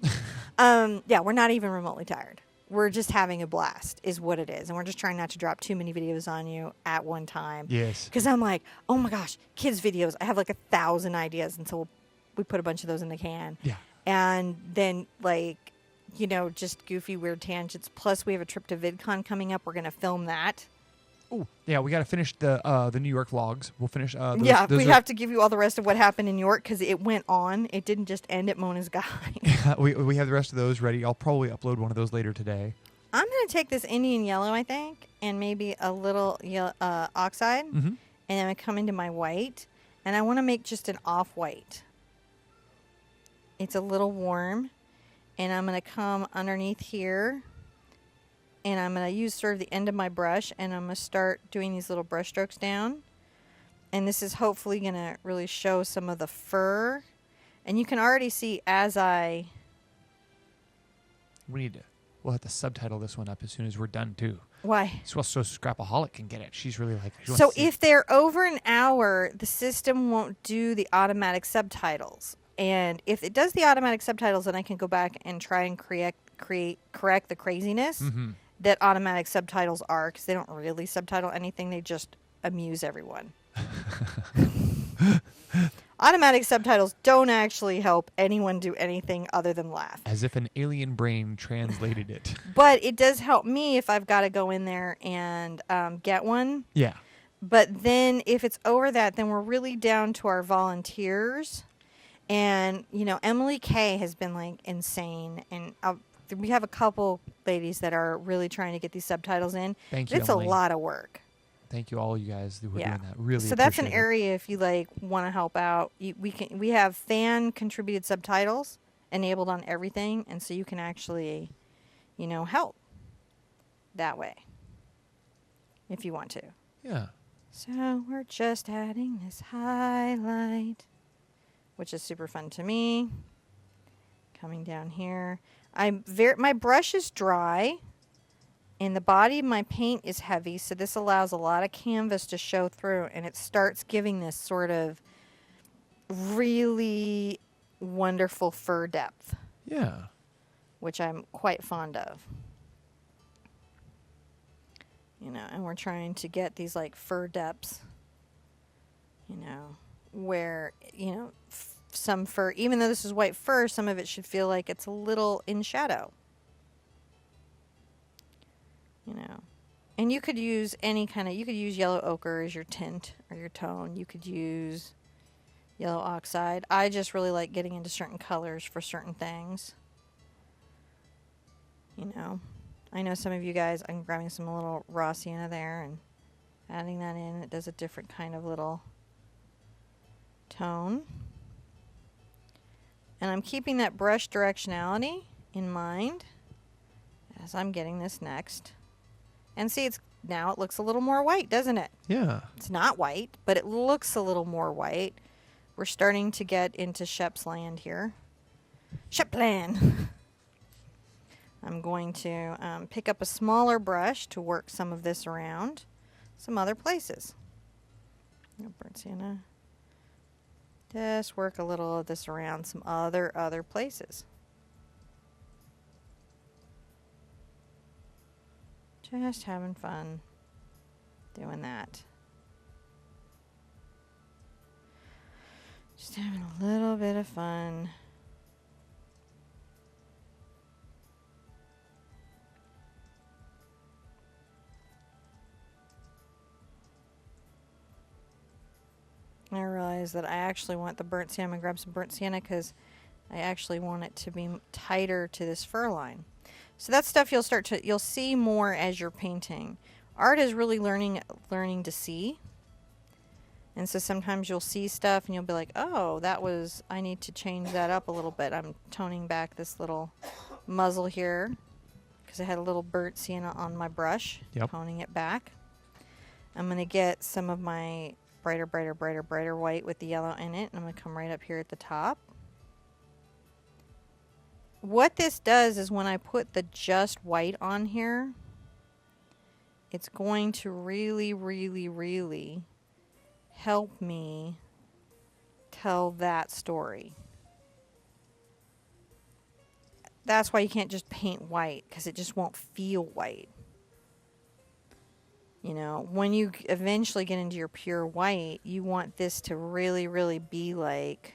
S1: Yeah, we're not even remotely tired. We're just having a blast is what it is. And we're just trying not to drop too many videos on you at one time.
S2: Yes.
S1: Because I'm like, oh my gosh, kids videos. I have like 1,000 ideas. And so we put a bunch of those in the can.
S2: Yeah.
S1: And then just goofy, weird tangents. Plus, we have a trip to VidCon coming up. We're going to film that.
S2: Oh, yeah, we got to finish the New York vlogs. We'll finish.
S1: We have to give you all the rest of what happened in New York because it went on. It didn't just end at Mona's Guide.
S2: we have the rest of those ready. I'll probably upload one of those later today.
S1: I'm going to take this Indian yellow, I think, and maybe a little oxide.
S2: Mm-hmm.
S1: And then I come into my white. And I want to make just an off-white. It's a little warm. And I'm going to come underneath here. And I'm going to use sort of the end of my brush. And I'm going to start doing these little brush strokes down. And this is hopefully going to really show some of the fur. And you can already see as I...
S2: We'll have to subtitle this one up as soon as we're done, too.
S1: Why?
S2: So Scrapaholic can get it. She's really like...
S1: So if they're over an hour, the system won't do the automatic subtitles. And if it does the automatic subtitles, then I can go back and try and correct the craziness that automatic subtitles are, because they don't really subtitle anything. They just amuse everyone. Automatic subtitles don't actually help anyone do anything other than laugh.
S2: As if an alien brain translated it.
S1: But it does help me if I've got to go in there and get one.
S2: Yeah.
S1: But then if it's over that, then we're really down to our volunteers. And, Emily Kay has been, like, insane. And we have a couple ladies that are really trying to get these subtitles in.
S2: Thank you,
S1: It's
S2: Emily.
S1: a lot of work.
S2: Thank you, all you guys who are doing that. Really
S1: So that's an
S2: appreciate it.
S1: area if you, want to help out. We have fan-contributed subtitles enabled on everything. And so you can actually, help that way if you want to.
S2: Yeah.
S1: So we're just adding this highlight, which is super fun to me. Coming down here. My brush is dry, and the body of my paint is heavy, so this allows a lot of canvas to show through, and it starts giving this sort of really wonderful fur depth.
S2: Yeah.
S1: Which I'm quite fond of. And we're trying to get these fur depths, where, some fur, even though this is white fur, some of it should feel like it's a little in shadow. And you could use you could use yellow ochre as your tint or your tone. You could use yellow oxide. I just really like getting into certain colors for certain things. I know some of you guys, I'm grabbing some little raw sienna there and adding that in. It does a different kind of little tone. And I'm keeping that brush directionality in mind as I'm getting this next. And see, now it looks a little more white, doesn't it?
S2: Yeah.
S1: It's not white, but it looks a little more white. We're starting to get into Shep's land here. Shepland! I'm going to pick up a smaller brush to work some of this around some other places. Burnt sienna. Just work a little of this around some other places. Just having fun doing that. Just having a little bit of fun. I realize that I actually want the I'm going to grab some burnt sienna because I actually want it to be tighter to this fur line. So that stuff you'll see more as you're painting. Art is really learning to see. And so sometimes you'll see stuff and you'll be like, oh, I need to change that up a little bit. I'm toning back this little muzzle here because I had a little burnt sienna on my brush.
S2: Yep.
S1: Toning it back. I'm going to get some of my brighter white with the yellow in it. And I'm going to come right up here at the top. What this does is when I put the just white on here, it's going to really, really, really help me tell that story. That's why you can't just paint white, because it just won't feel white. You know, when you eventually get into your pure white, you want this to really, really be like,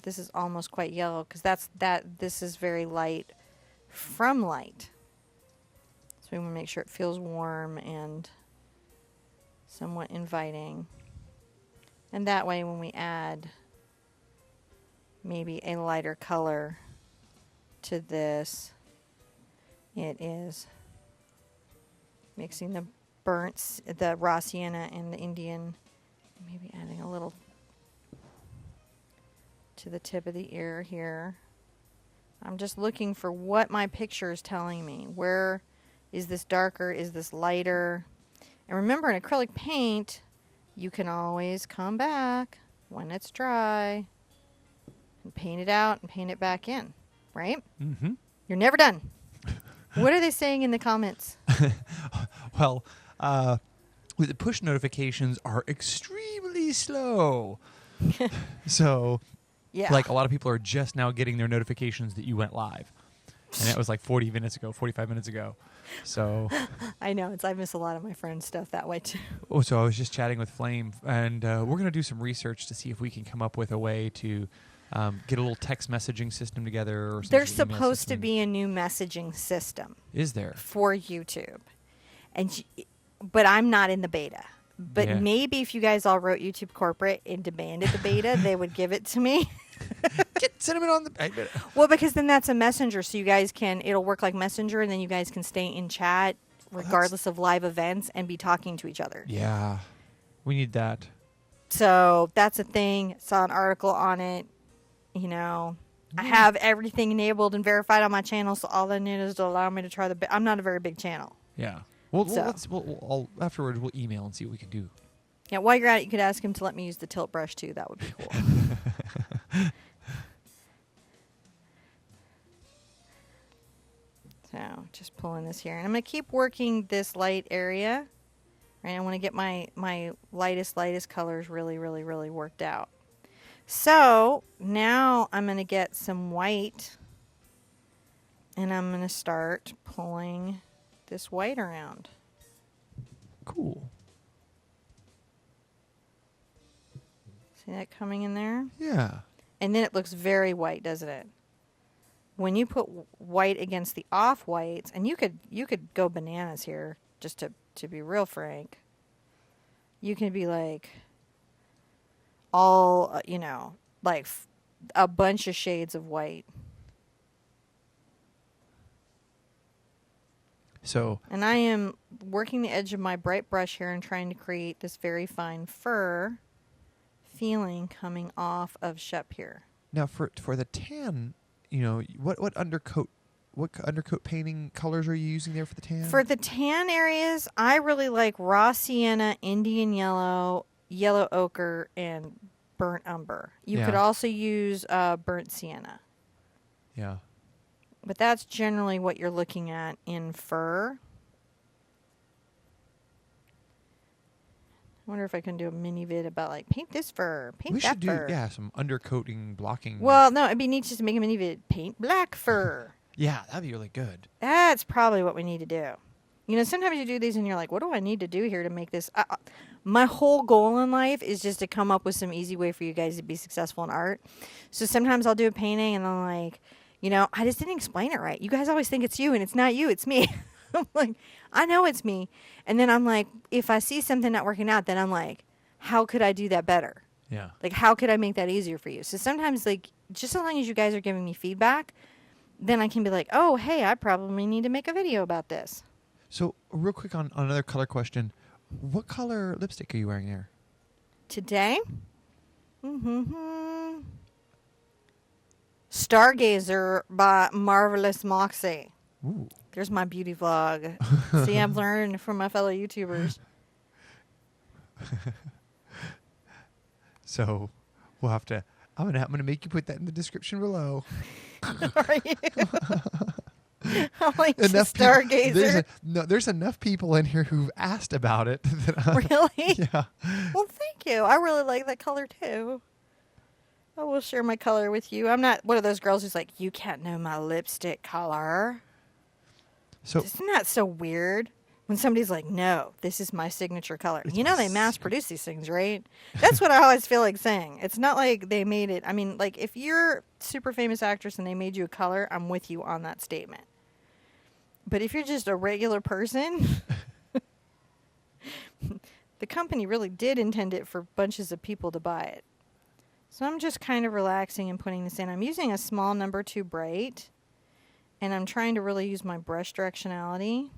S1: this is almost quite yellow, because this is very light from light. So we want to make sure it feels warm and somewhat inviting. And that way when we add maybe a lighter color to this, it is mixing the the raw sienna and the Indian, maybe adding a little to the tip of the ear here. I'm just looking for what my picture is telling me. Where is this darker? Is this lighter? And remember, in acrylic paint, you can always come back when it's dry and paint it out and paint it back in, right?
S2: Mm-hmm.
S1: You're never done. What are they saying in the comments?
S2: Well, the push notifications are extremely slow. So,
S1: Yeah.
S2: like, a lot of people are just now getting their notifications that you went live. And that was like 45 minutes ago. So
S1: I know. I miss a lot of my friends' stuff that way, too.
S2: so I was just chatting with Flame, and we're going to do some research to see if we can come up with a way to get a little text messaging system together. Or some
S1: There's
S2: sort of email
S1: supposed to
S2: system.
S1: be a new messaging system
S2: Is there?
S1: for YouTube. But I'm not in the beta. But
S2: Yeah.
S1: maybe if you guys all wrote YouTube corporate and demanded the beta, they would give it to me.
S2: Get cinnamon on the...
S1: Well, because then that's a messenger, so you guys it'll work like messenger, and then you guys can stay in chat regardless of live events and be talking to each other.
S2: Yeah. We need that.
S1: So that's a thing. Saw an article on it. You know, I have everything enabled and verified on my channel, so all I need is to allow me to try I'm not a very big channel.
S2: Yeah. Well,
S1: So.
S2: afterwards we'll email and see what we can do.
S1: Yeah, while you're at it, you could ask him to let me use the tilt brush too. That would be cool. So just pulling this here. And I'm going to keep working this light area. Right, I want to get my lightest colors really, really, really worked out. So now I'm going to get some white. And I'm going to start pulling this white around.
S2: Cool.
S1: See that coming in there?
S2: Yeah.
S1: And then it looks very white, doesn't it? When you put white against the off-whites, and you could go bananas here, just to be real frank. You can be like all, like a bunch of shades of white.
S2: So.
S1: And I am working the edge of my bright brush here and trying to create this very fine fur feeling coming off of Sherpa here.
S2: Now for the tan, what undercoat painting colors are you using there for the tan?
S1: For the tan areas, I really like raw sienna, Indian yellow, yellow ochre, and burnt umber. You could also use burnt sienna.
S2: Yeah.
S1: But that's generally what you're looking at in fur. I wonder if I can do a mini vid about like paint this fur, paint that fur.
S2: We should do some undercoating blocking.
S1: Well, no, it'd be neat just to make a mini vid paint black fur.
S2: Yeah, that'd be really good.
S1: That's probably what we need to do. Sometimes you do these and you're like, what do I need to do here to make this? My whole goal in life is just to come up with some easy way for you guys to be successful in art. So sometimes I'll do a painting and I'm like, I just didn't explain it right. You guys always think it's you and it's not you, it's me. I'm like, I know it's me. And then I'm like, if I see something not working out, then I'm like, how could I do that better?
S2: Yeah.
S1: Like, how could I make that easier for you? So sometimes, like, just as long as you guys are giving me feedback, then I can be like, oh, hey, I probably need to make a video about this.
S2: So real quick on another color question. What color lipstick are you wearing there?
S1: Today, Stargazer by Marvelous Moxie.
S2: Ooh.
S1: There's my beauty vlog. See, I've learned from my fellow YouTubers.
S2: So we'll have to. I'm gonna make you put that in the description below.
S1: Are you? I'm like
S2: Enough
S1: Stargazer.
S2: There's enough people in here who've asked about it.
S1: Really?
S2: Yeah.
S1: Well, thank you. I really like that color too. I will share my color with you. I'm not one of those girls who's like, you can't know my lipstick color.
S2: So
S1: Isn't that so weird? When somebody's like, no, this is my signature color.
S2: It's
S1: You know
S2: my
S1: they mass produce these things, right? That's what I always feel like saying. It's not like they made it. I mean, like, if you're a super famous actress and they made you a color, I'm with you on that statement. But if you're just a regular person, the company really did intend it for bunches of people to buy it. So I'm just kind of relaxing and putting this in. I'm using a small number 2 bright, and I'm trying to really use my brush directionality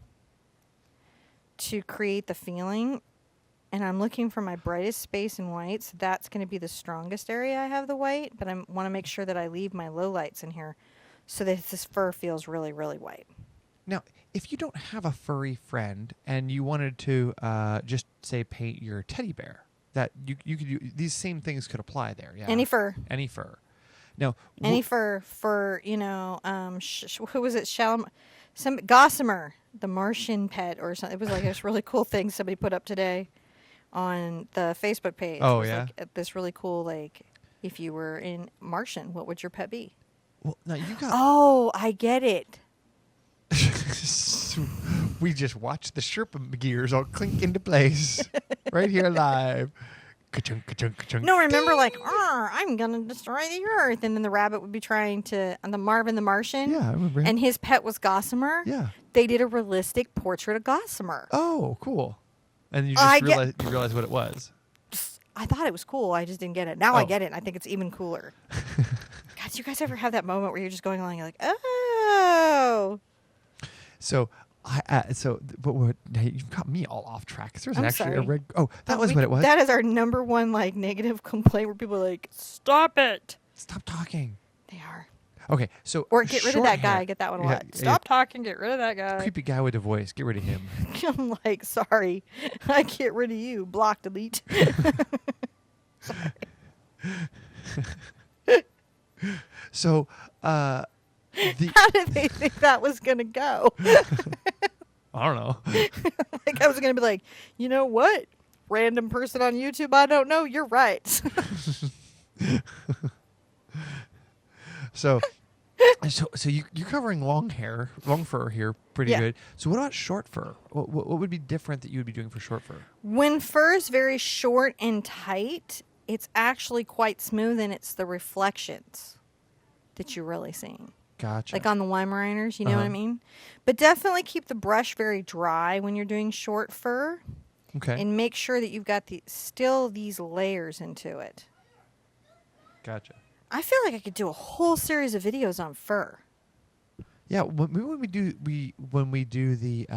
S1: to create the feeling. And I'm looking for my brightest space in white, so that's going to be the strongest area I have the white, but I want to make sure that I leave my low lights in here so that this fur feels really, really white.
S2: now, if you don't have a furry friend and you wanted to just say paint your teddy bear, that you could do, these same things could apply there. Yeah.
S1: Any fur.
S2: Any fur. Now,
S1: Any fur, you know, who was it? Some Gossamer, the Martian pet or something. It was like this really cool thing somebody put up today on the Facebook page.
S2: Oh,
S1: It was
S2: yeah?
S1: like this really cool, like, if you were in Martian, what would your pet be?
S2: well, now you got.
S1: Oh, I get it.
S2: We just watched the Sherpa gears all clink into place right here live. Ka-chunk, ka-chunk, ka-chunk.
S1: No, remember, like, I'm going to destroy the earth. And then the rabbit would be trying to, and the Marvin the Martian.
S2: Yeah, I remember.
S1: And his pet was Gossamer.
S2: Yeah.
S1: They did a realistic portrait of Gossamer.
S2: Oh, cool. And you
S1: I
S2: just realized what it was.
S1: I thought it was cool. I just didn't get it. Now I
S2: Oh.
S1: get it. I think it's even cooler. God, do you guys ever have that moment where you're just going along, you're like, oh.
S2: So now you've got me all off track. There's
S1: I'm
S2: actually
S1: sorry.
S2: a red. Oh, that was what it was.
S1: That is our number one, like, negative complaint where people are like, stop it.
S2: Stop talking.
S1: They are.
S2: Okay, so
S1: Or get rid of
S2: short
S1: that guy.
S2: hair.
S1: I get that one a
S2: Yeah,
S1: lot. Stop talking. Get rid of that guy.
S2: Creepy guy with a voice. Get rid of him.
S1: I'm like, sorry. I get rid of you. Block, delete.
S2: So,
S1: How did they think that was going to go?
S2: I don't know.
S1: Like, I was going to be like, you know what? Random person on YouTube, I don't know. You're right.
S2: So you're covering long fur here pretty
S1: Yeah.
S2: good. So what about short fur? What would be different that you would be doing for short fur?
S1: When fur is very short and tight, it's actually quite smooth, and it's the reflections that you're really seeing.
S2: Gotcha.
S1: Like on the Weimaraners, you know what I
S2: Uh-huh.
S1: mean? But definitely keep the brush very dry when you're doing short fur,
S2: Okay.
S1: and make sure that you've got still these layers into it.
S2: Gotcha.
S1: I feel like I could do a whole series of videos on fur.
S2: Yeah. Maybe when we do the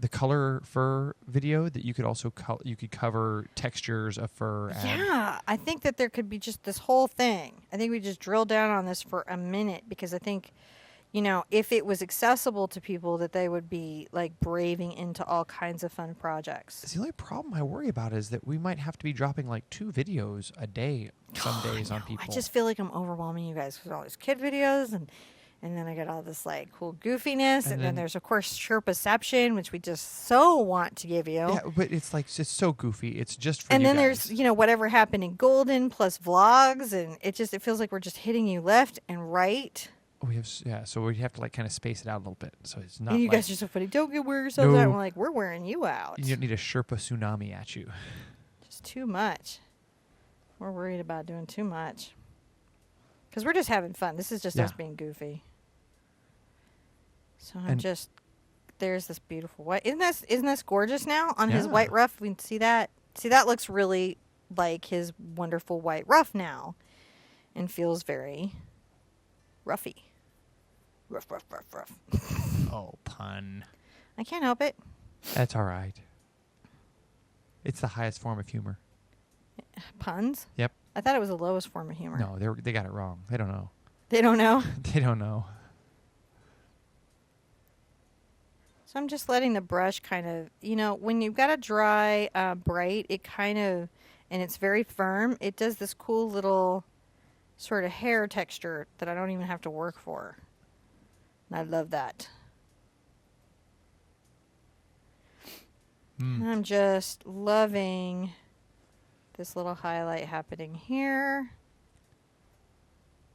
S2: color fur video, that you could also you could cover textures of fur. And
S1: Yeah, I think that there could be just this whole thing. I think we just drill down on this for a minute, because I think, you know, if it was accessible to people, that they would be like braving into all kinds of fun projects.
S2: The only problem I worry about is that we might have to be dropping like 2 videos a day some days on people.
S1: I just feel like I'm overwhelming you guys with all these kid videos, and then I got all this like cool goofiness, and then there's of course Sherpaception, which we just so want to give you.
S2: Yeah, but it's like it's so goofy. It's just for
S1: And
S2: you
S1: then
S2: guys.
S1: there's, you know, whatever happened in Golden plus vlogs, and it feels like we're just hitting you left and right.
S2: So we have to like kind of space it out a little bit. So it's not.
S1: And you
S2: like,
S1: guys are so funny. Don't get wear yourselves
S2: No.
S1: out. And we're like, we're wearing you out.
S2: you don't need a Sherpa tsunami at you.
S1: Just too much. We're worried about doing too much. Because we're just having fun. This is just us
S2: Yeah.
S1: being goofy. So
S2: And-
S1: there's this beautiful white. Isn't this gorgeous now on his
S2: Yeah.
S1: white ruff? We can see that. See, that looks really like his wonderful white ruff now, and feels very ruffy. Ruff, ruff, ruff, ruff.
S2: Oh, pun.
S1: I can't help it.
S2: That's all right. It's the highest form of humor.
S1: Puns?
S2: Yep.
S1: I thought it was the lowest form of humor.
S2: No, they got it wrong. They don't know.
S1: They don't know?
S2: They don't know.
S1: So I'm just letting the brush kind of, when you've got a dry bright, it kind of, and it's very firm, it does this cool little sort of hair texture that I don't even have to work for. And I love that. And I'm just loving this little highlight happening here.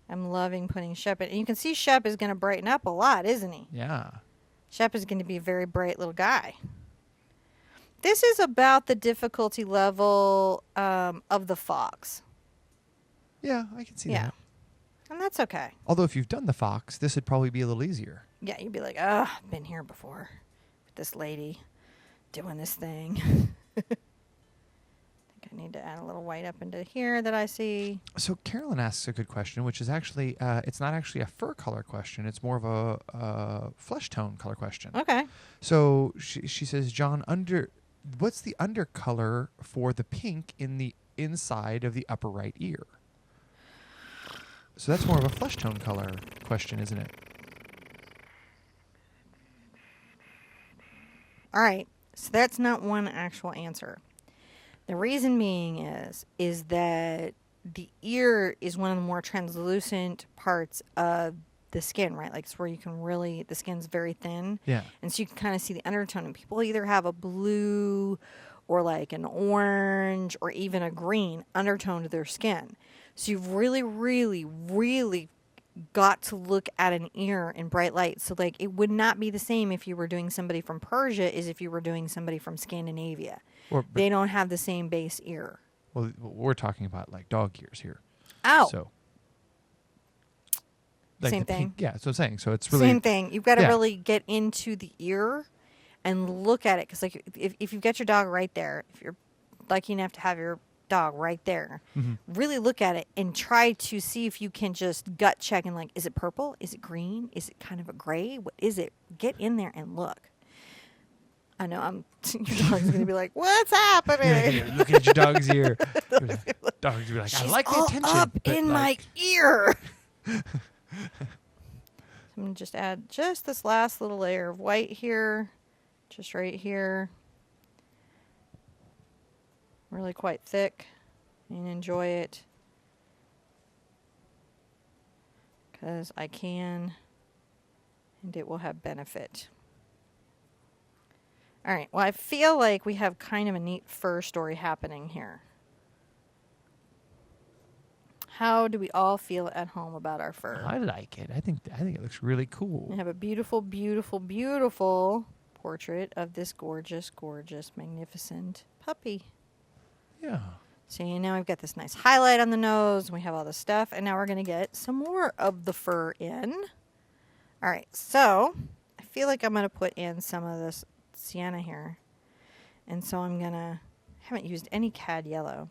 S1: I'm loving putting Sherpa in. And you can see Sherpa is going to brighten up a lot, isn't he?
S2: Yeah.
S1: Sherpa is going to be a very bright little guy. This is about the difficulty level of the fox.
S2: Yeah, I can see that.
S1: And that's okay.
S2: Although if you've done the fox, this would probably be a little easier.
S1: Yeah, you'd be like, oh, I've been here before with this lady doing this thing. I think I need to add a little white up into here that I see. So
S2: Carolyn asks a good question, which is actually, it's not actually a fur color question. It's more of a flesh tone color question.
S1: Okay.
S2: So she says, John, what's the undercolor for the pink in the inside of the upper right ear? So that's more of a flesh tone color question, isn't it?
S1: All right. So that's not one actual answer. The reason being is that the ear is one of the more translucent parts of the skin, right? Like it's where you can really, the skin's very thin.
S2: Yeah.
S1: And so you can kind of see the undertone. And people either have a blue or like an orange or even a green undertone to their skin. So you've really, really, really got to look at an ear in bright light. So like it would not be the same if you were doing somebody from Persia as if you were doing somebody from Scandinavia. They don't have the same base ear.
S2: Well, we're talking about like dog ears here.
S1: Oh.
S2: So like
S1: same thing.
S2: Yeah, that's what I'm saying. So it's really
S1: same thing. You've got to really get into the ear and look at it. Because like if you've got your dog right there, if you're lucky enough to have your dog right there, really look at it and try to see if you can just gut check and like, is it purple? Is it green? Is it kind of a gray? What is it? Get in there and look. I know your dog's going to be like, what's happening?
S2: Yeah, look at your dog's ear. Dog's be like, I like the attention.
S1: Up in my ear. I'm going to just add just this last little layer of white here, just right here. Really quite thick, and enjoy it because I can, and it will have benefit. All right, well, I feel like we have kind of a neat fur story happening here. How do we all feel at home about our fur?
S2: I like it. I think it looks really cool.
S1: We have a beautiful, beautiful, beautiful portrait of this gorgeous, gorgeous, magnificent puppy.
S2: Yeah.
S1: See, now we've got this nice highlight on the nose. We have all this stuff. And now we're going to get some more of the fur in. All right. So I feel like I'm going to put in some of this Sienna here. And so I'm going to, haven't used any cad yellow.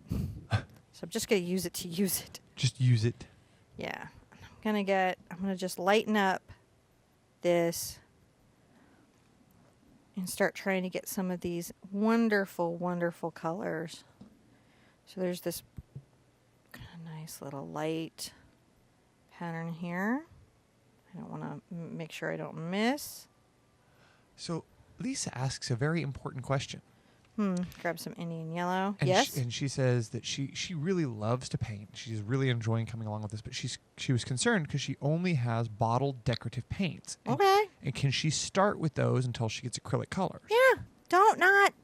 S1: So I'm just going to use it to use it.
S2: Just use it.
S1: Yeah. I'm going to just lighten up this and start trying to get some of these wonderful, wonderful colors. So there's this kind of nice little light pattern here. I don't want to make sure I don't miss.
S2: So Lisa asks a very important question.
S1: Grab some Indian yellow.
S2: And
S1: yes.
S2: And she says that she really loves to paint. She's really enjoying coming along with this, but she was concerned because she only has bottled decorative paints.
S1: Okay.
S2: And can she start with those until she gets acrylic colors?
S1: Yeah. Don't let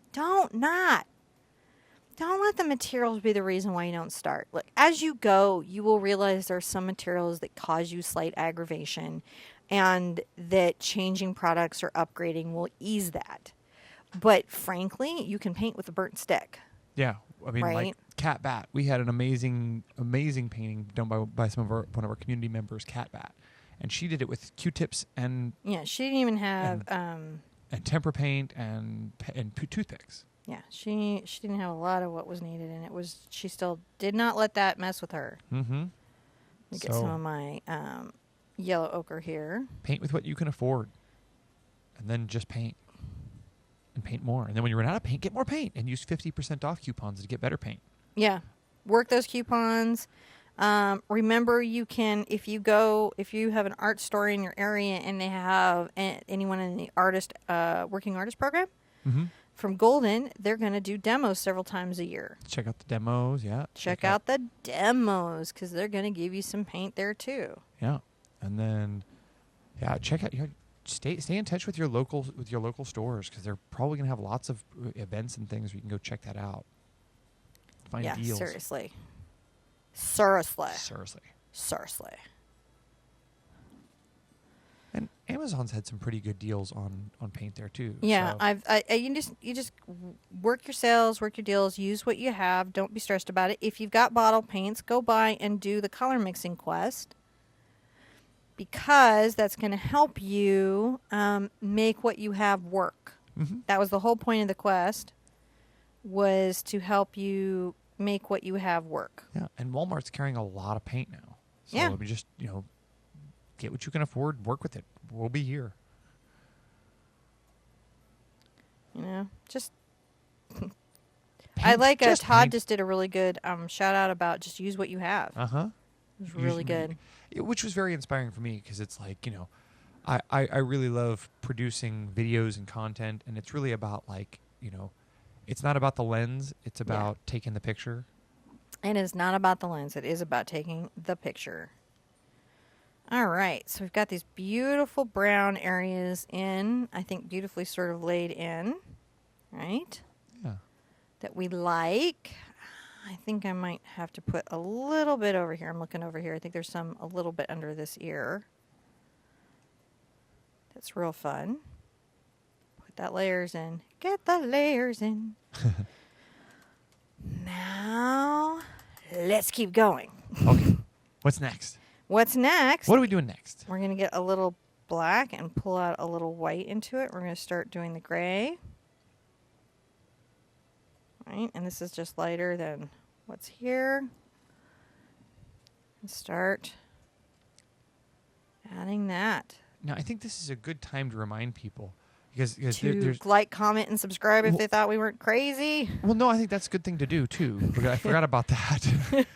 S1: the materials be the reason why you don't start. Look, as you go, you will realize there are some materials that cause you slight aggravation and that changing products or upgrading will ease that. But frankly, you can paint with a burnt stick.
S2: Yeah. I mean,
S1: right?
S2: like Cat Bat. We had an amazing painting done by one of our community members, Cat Bat. And she did it with Q-tips and...
S1: Yeah, she didn't even have...
S2: and tempera paint and toothpicks.
S1: Yeah, she didn't have a lot of what was needed, and she still did not let that mess with her.
S2: Mm-hmm.
S1: Let me get some of my yellow ochre here.
S2: Paint with what you can afford. And then just paint. And paint more. And then when you run out of paint, get more paint. And use 50% off coupons to get better paint.
S1: Yeah. Work those coupons. Remember, you can, if you have an art store in your area and they have anyone in the working artist program,
S2: Mm-hmm.
S1: from Golden, they're going to do demos several times a year.
S2: Check out the demos, yeah.
S1: Check out the demos because they're going to give you some paint there too.
S2: Yeah. And then, yeah, check out, stay in touch with your local stores because they're probably going to have lots of events and things where you can go check that out. Find deals.
S1: Seriously.
S2: And Amazon's had some pretty good deals on paint there too.
S1: Yeah,
S2: so.
S1: you just work your sales, work your deals, use what you have. Don't be stressed about it. If you've got bottle paints, go buy and do the color mixing quest because that's going to help you make what you have work.
S2: Mm-hmm.
S1: That was the whole point of the quest, was to help you make what you have work.
S2: Yeah, and Walmart's carrying a lot of paint now. So
S1: Yeah.
S2: we just get what you can afford, work with it. We'll be here.
S1: Just
S2: Paint,
S1: I like
S2: just
S1: Todd
S2: paint.
S1: just did a really good shout out about just use what you have.
S2: Uh-huh.
S1: It was really good.
S2: Which was very inspiring for me because it's like, I really love producing videos and content, and it's really about it's not about the lens, it's about taking the picture.
S1: And it's not about the lens, it is about taking the picture. All right, so we've got these beautiful brown areas in, I think beautifully sort of laid in, right?
S2: Yeah.
S1: That we like. I think I might have to put a little bit over here. I'm looking over here. I think there's a little bit under this ear. That's real fun. Put that layers in. Get the layers in. Now, let's keep going.
S2: Okay. What's next?
S1: What's next?
S2: What are we doing next?
S1: We're going to get a little black and pull out a little white into it. We're going to start doing the gray. Right, and this is just lighter than what's here. And start adding that.
S2: Now, I think this is a good time to remind people because
S1: To
S2: there's
S1: like, comment, and subscribe if they thought we weren't crazy.
S2: Well, no, I think that's a good thing to do, too. I forgot about that.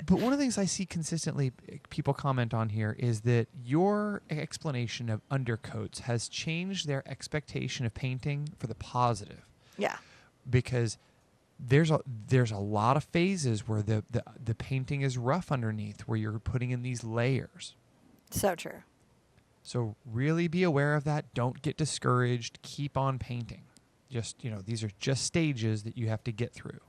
S2: But one of the things I see consistently people comment on here is that your explanation of undercoats has changed their expectation of painting for the positive.
S1: Yeah.
S2: Because there's a lot of phases where the painting is rough underneath, where you're putting in these layers.
S1: So true.
S2: So really be aware of that. Don't get discouraged. Keep on painting. Just, these are just stages that you have to get through.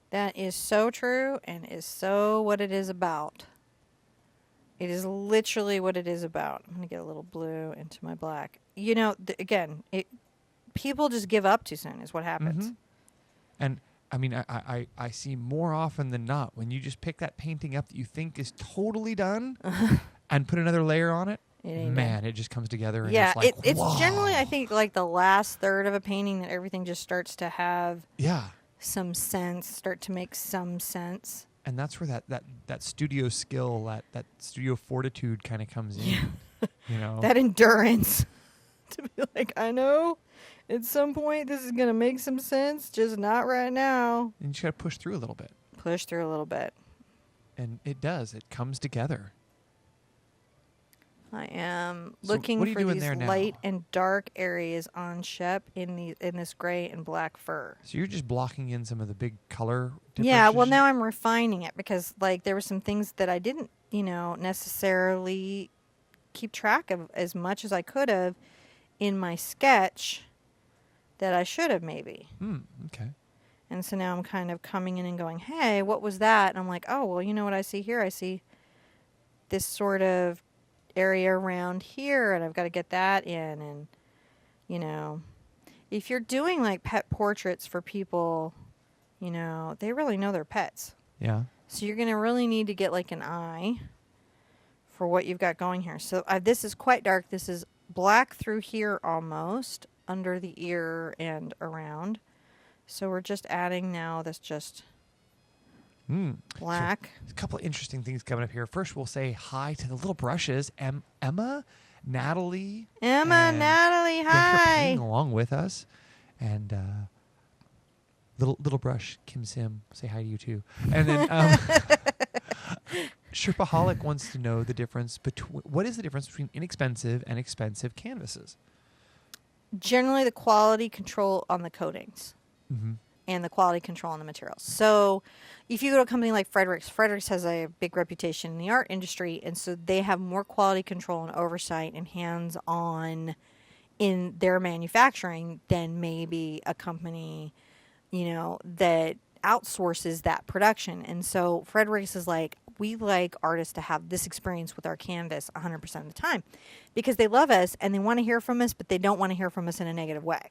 S1: That is so true and is so what it is about. It is literally what it is about. I'm going to get a little blue into my black. Again, people just give up too soon is what happens.
S2: Mm-hmm. And, I mean, I see more often than not when you just pick that painting up that you think is totally done and put another layer on it, man, it just comes together. And
S1: yeah,
S2: it's like,
S1: it's generally, I think, like the last third of a painting that everything just starts to have some sense, start to make some sense.
S2: And that's where that studio skill, that studio fortitude kind of comes in.
S1: That endurance to be like, I know at some point this is going to make some sense, just not right now.
S2: And you just got to push through a little bit.
S1: Push through a little bit.
S2: And it does. It comes together.
S1: I am
S2: So
S1: looking
S2: what are you
S1: for
S2: doing
S1: these
S2: there now?
S1: light and dark areas on Shep in this gray and black fur.
S2: So you're just blocking in some of the big color
S1: Yeah, well,
S2: differences?
S1: now I'm refining it because, there were some things that I didn't, necessarily keep track of as much as I could have in my sketch that I should have maybe.
S2: Okay.
S1: And so now I'm kind of coming in and going, hey, what was that? And I'm like, oh, well, you know what I see here? I see this sort of area around here, and I've got to get that in. And, if you're doing like pet portraits for people, they really know their pets.
S2: Yeah.
S1: So you're going to really need to get like an eye for what you've got going here. So this is quite dark. This is black through here almost, under the ear and around. So we're just adding now this just black.
S2: So, a couple of interesting things coming up here. First, we'll say hi to the little brushes. Emma, Natalie.
S1: Natalie,
S2: Thanks for
S1: hi.
S2: playing along with us. And little brush, Kim Sim, say hi to you too. And then Sherpaholic wants to know the difference between what is the difference between inexpensive and expensive canvases.
S1: Generally, the quality control on the coatings.
S2: Mm-hmm.
S1: And the quality control on the materials. So if you go to a company like Fredericks has a big reputation in the art industry, and so they have more quality control and oversight and hands-on in their manufacturing than maybe a company, that outsources that production. And so Fredericks is like, we like artists to have this experience with our canvas 100% of the time because they love us and they want to hear from us, but they don't want to hear from us in a negative way.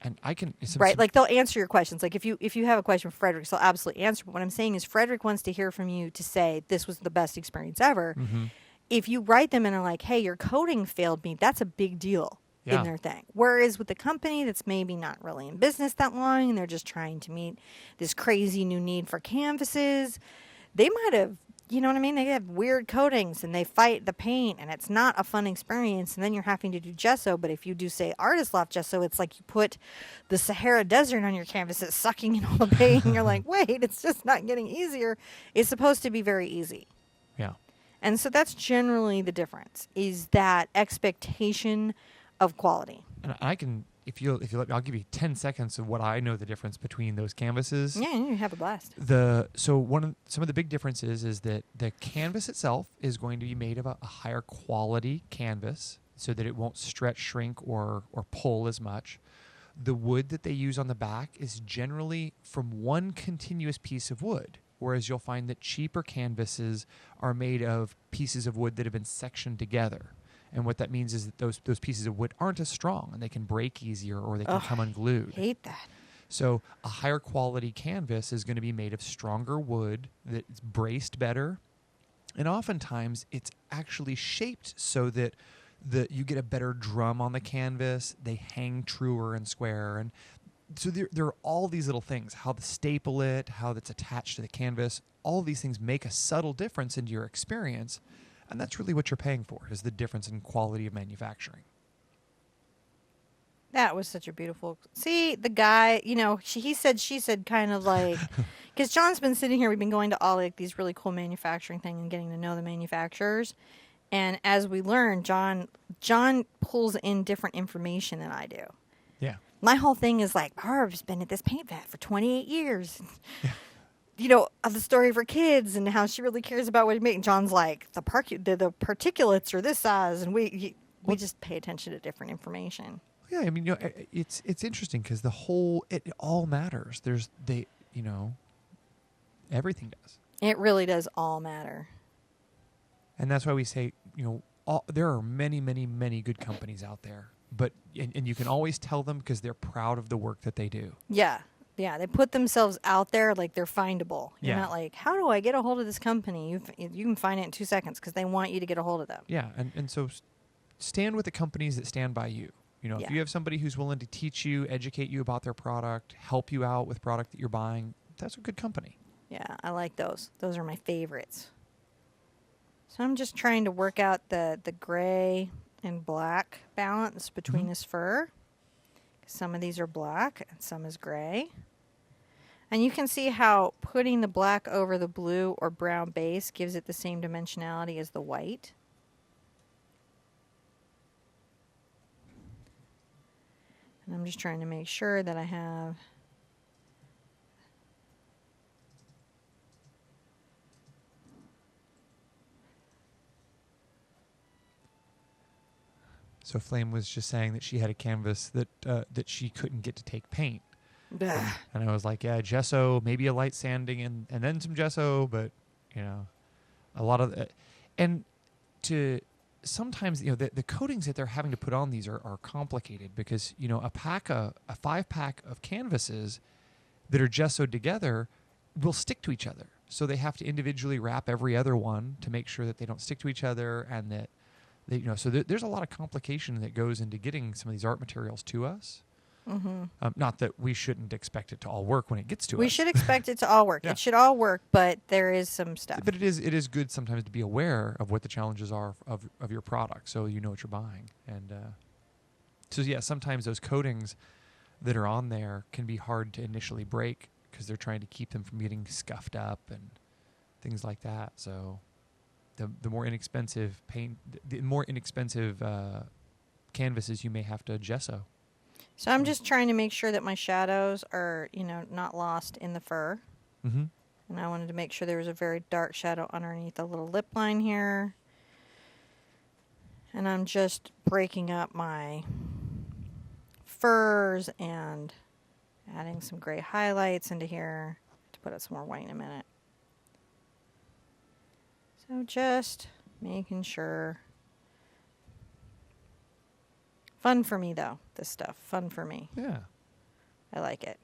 S2: And I can
S1: right, like they'll answer your questions. Like if you have a question for Frederick, they'll absolutely answer. But what I'm saying is Frederick wants to hear from you to say this was the best experience ever.
S2: Mm-hmm.
S1: If you write them and are like, hey, your coating failed me, that's a big deal in their thing. Whereas with the company that's maybe not really in business that long and they're just trying to meet this crazy new need for canvases, they might have, you know what I mean? They have weird coatings and they fight the paint and it's not a fun experience. And then you're having to do gesso. But if you do, say, artist loft gesso, it's like you put the Sahara Desert on your canvas. It's sucking in all the paint. And you're like, wait, it's just not getting easier. It's supposed to be very easy.
S2: Yeah.
S1: And so that's generally the difference, is that expectation of quality.
S2: And I can, if you let me, I'll give you 10 seconds of what I know the difference between those canvases.
S1: Yeah, you have a blast.
S2: Some of the big differences is that the canvas itself is going to be made of a higher quality canvas so that it won't stretch, shrink, or pull as much. The wood that they use on the back is generally from one continuous piece of wood, whereas you'll find that cheaper canvases are made of pieces of wood that have been sectioned together. And what that means is that those pieces of wood aren't as strong and they can break easier or they can come unglued.
S1: Hate that.
S2: So a higher quality canvas is going to be made of stronger wood that's braced better. And oftentimes it's actually shaped so that you get a better drum on the canvas. They hang truer and square. And so there are all these little things, how to staple it, how that's attached to the canvas. All these things make a subtle difference into your experience. And that's really what you're paying for, is the difference in quality of manufacturing.
S1: That was such a beautiful... See, the guy, he said, she said, kind of like... Because John's been sitting here, we've been going to all like these really cool manufacturing things and getting to know the manufacturers. And as we learn, John pulls in different information than I do.
S2: Yeah.
S1: My whole thing is like, Barb's been at this paint vat for 28 years. Yeah. Of the story of her kids and how she really cares about what he makes. John's like, the particulates are this size, and we just pay attention to different information.
S2: Yeah, I mean, it's interesting because it all matters. Everything does.
S1: It really does all matter.
S2: And that's why we say, there are many, many, many good companies out there, but and you can always tell them because they're proud of the work that they do.
S1: Yeah. Yeah, they put themselves out there like they're findable. You're not like, how do I get a hold of this company? You can find it in 2 seconds because they want you to get a hold of them.
S2: Yeah, and so stand with the companies that stand by you. If you have somebody who's willing to teach you, educate you about their product, help you out with product that you're buying, that's a good company.
S1: Yeah, I like those. Those are my favorites. So I'm just trying to work out the gray and black balance between this fur. Some of these are black and some is gray. And you can see how putting the black over the blue or brown base gives it the same dimensionality as the white. And I'm just trying to make sure that I have...
S2: So Flame was just saying that she had a canvas that she couldn't get to take paint. And I was like, yeah, gesso, maybe a light sanding and then some gesso, but, a lot of... and to... Sometimes, the coatings that they're having to put on these are complicated because, a 5-pack of canvases that are gessoed together will stick to each other. So they have to individually wrap every other one to make sure that they don't stick to each other and that... so there's a lot of complication that goes into getting some of these art materials to us. Not that we shouldn't expect it to all work when it gets to us.
S1: We should expect it to all work.
S2: Yeah.
S1: It should all work, but there is some stuff.
S2: But it is good sometimes to be aware of what the challenges are of your product, so you know what you're buying. And so yeah, sometimes those coatings that are on there can be hard to initially break because they're trying to keep them from getting scuffed up and things like that. So the more inexpensive paint, the more inexpensive canvases you may have to gesso.
S1: So I'm just trying to make sure that my shadows are, not lost in the fur.
S2: Mm-hmm.
S1: And I wanted to make sure there was a very dark shadow underneath the little lip line here. And I'm just breaking up my furs and adding some gray highlights into here to put out some more white in a minute. So just making sure. Fun for me, though, this stuff. Fun for me.
S2: Yeah.
S1: I like it.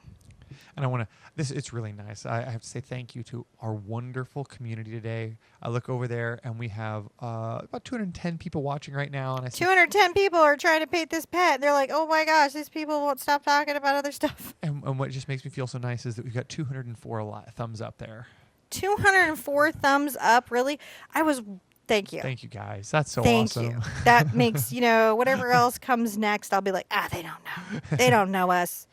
S2: And I want to, it's really nice. I have to say thank you to our wonderful community today. I look over there and we have about 210 people watching right now. And I see
S1: 210 people are trying to paint this pet. They're like, oh my gosh, these people won't stop talking about other stuff.
S2: And what just makes me feel so nice is that we've got 204 thumbs up there.
S1: 204 thumbs up, really? Thank you.
S2: Thank you, guys. That's so
S1: Thank
S2: awesome.
S1: you. That makes, whatever else comes next, I'll be like, they don't know. They don't know us.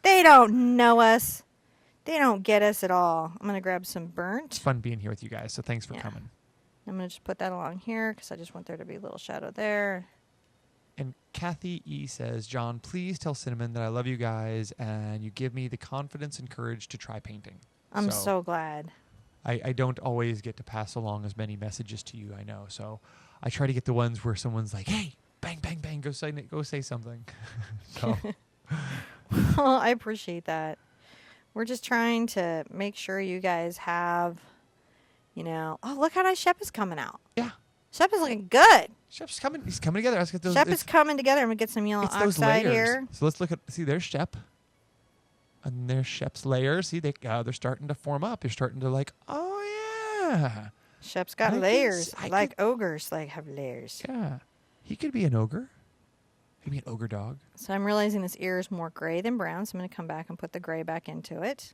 S1: They don't know us. They don't get us at all. I'm going to grab some burnt.
S2: It's fun being here with you guys, so thanks for coming.
S1: I'm going to just put that along here because I just want there to be a little shadow there.
S2: And Kathy E. says, John, please tell Cinnamon that I love you guys and you give me the confidence and courage to try painting.
S1: I'm so glad.
S2: I don't always get to pass along as many messages to you, I know. So I try to get the ones where someone's like, hey, bang, bang, bang, go say something. So
S1: Well, I appreciate that. We're just trying to make sure you guys have, oh, look how nice Sherpa's coming out.
S2: yeah.
S1: Sherpa's looking good.
S2: Shep's coming. He's coming together. Let's get those.
S1: Sherpa's coming together. I'm going to get some yellow
S2: It's those
S1: oxide
S2: layers.
S1: here.
S2: So let's look at, see, there's Shep. And there's Shep's layers. See, they're starting to form up. You're starting to oh, yeah.
S1: Shep's got layers. Like ogres have layers.
S2: Yeah. He could be an ogre. Maybe an ogre dog.
S1: So I'm realizing this ear is more gray than brown, so I'm going to come back and put the gray back into it.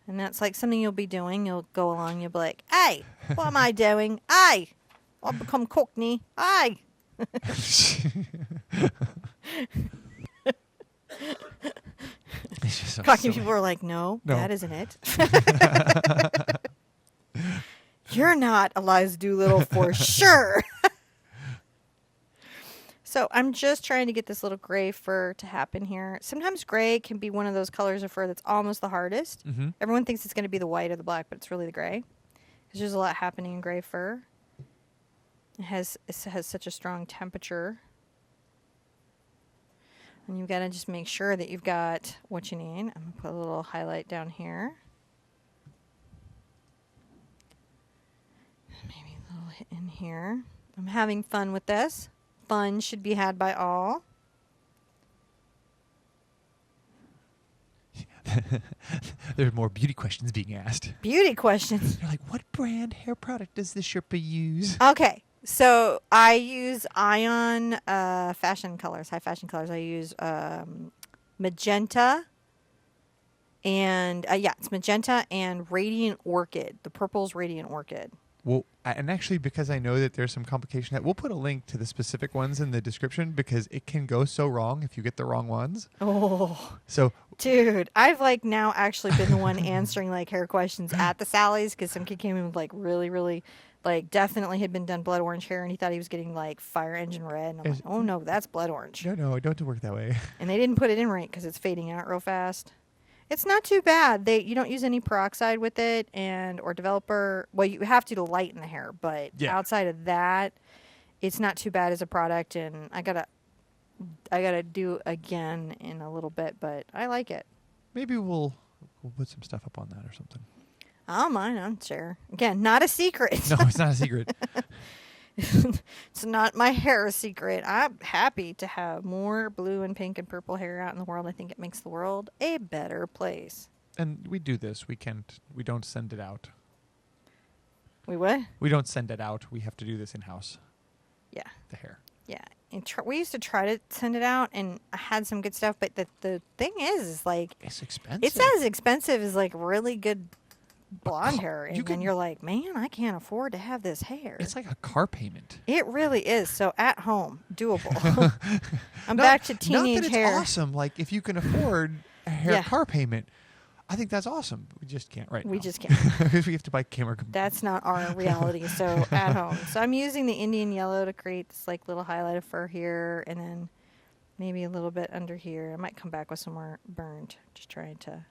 S1: And that's like something you'll be doing. You'll go along, you'll be like, hey, what am I doing? Hey, I'll become Cockney. Hey.
S2: So
S1: Cockney people are like, no, that isn't it. You're not Eliza Doolittle for sure. So I'm just trying to get this little gray fur to happen here. Sometimes gray can be one of those colors of fur that's almost the hardest.
S2: Mm-hmm.
S1: Everyone thinks it's going to be the white or the black, but it's really the gray. Because there's a lot happening in gray fur. It has such a strong temperature. And you've got to just make sure that you've got what you need. I'm going to put a little highlight down here. Maybe a little hit in here. I'm having fun with this. Fun should be had by all.
S2: There's more beauty questions being asked.
S1: Beauty questions.
S2: They're like, what brand hair product does the Sherpa use?
S1: Okay, so I use Ion fashion colors, high fashion colors. I use Magenta and, it's Magenta and Radiant Orchid. The purple's Radiant Orchid.
S2: Well, and actually, because I know that there's some complication, we'll put a link to the specific ones in the description because it can go so wrong if you get the wrong ones.
S1: Oh,
S2: so
S1: dude, I've now actually been the one answering hair questions at the Sally's because some kid came in with really, really, definitely had been done blood orange hair and he thought he was getting fire engine red. And I'm like, oh no, that's blood orange.
S2: No, it don't work that way.
S1: And they didn't put it in right because it's fading out real fast. It's not too bad. You don't use any peroxide with it or developer. Well, you have to lighten the hair, but outside of that, it's not too bad as a product. And I gotta do again in a little bit, but I like it.
S2: Maybe we'll put some stuff up on that or something.
S1: I don't mind. I'm sure. Again, not a secret.
S2: No, it's not a secret.
S1: It's not my hair secret. I'm happy to have more blue and pink and purple hair out in the world. I think it makes the world a better place.
S2: And we do this. We don't send it out.
S1: We what?
S2: We don't send it out. We have to do this in-house.
S1: Yeah.
S2: The hair.
S1: Yeah. we used to try to send it out, and I had some good stuff. But the thing is like
S2: It's expensive.
S1: it's as expensive as like really good blonde hair, and
S2: you
S1: then
S2: could-
S1: you're like, man, I can't afford to have this hair.
S2: It's like a car payment.
S1: It really is. So at home, doable. I'm
S2: Not-
S1: back to
S2: Not
S1: teenage
S2: that it's
S1: hair.
S2: awesome. Like if you can afford a hair
S1: Yeah.
S2: car payment, I think that's awesome. We just can't right now.
S1: We just can't.
S2: We have to buy camera.
S1: That's not our reality. So at home. So I'm using the Indian yellow to create this like little highlight of fur here, and then maybe a little bit under here. I might come back with some more burned. Just trying to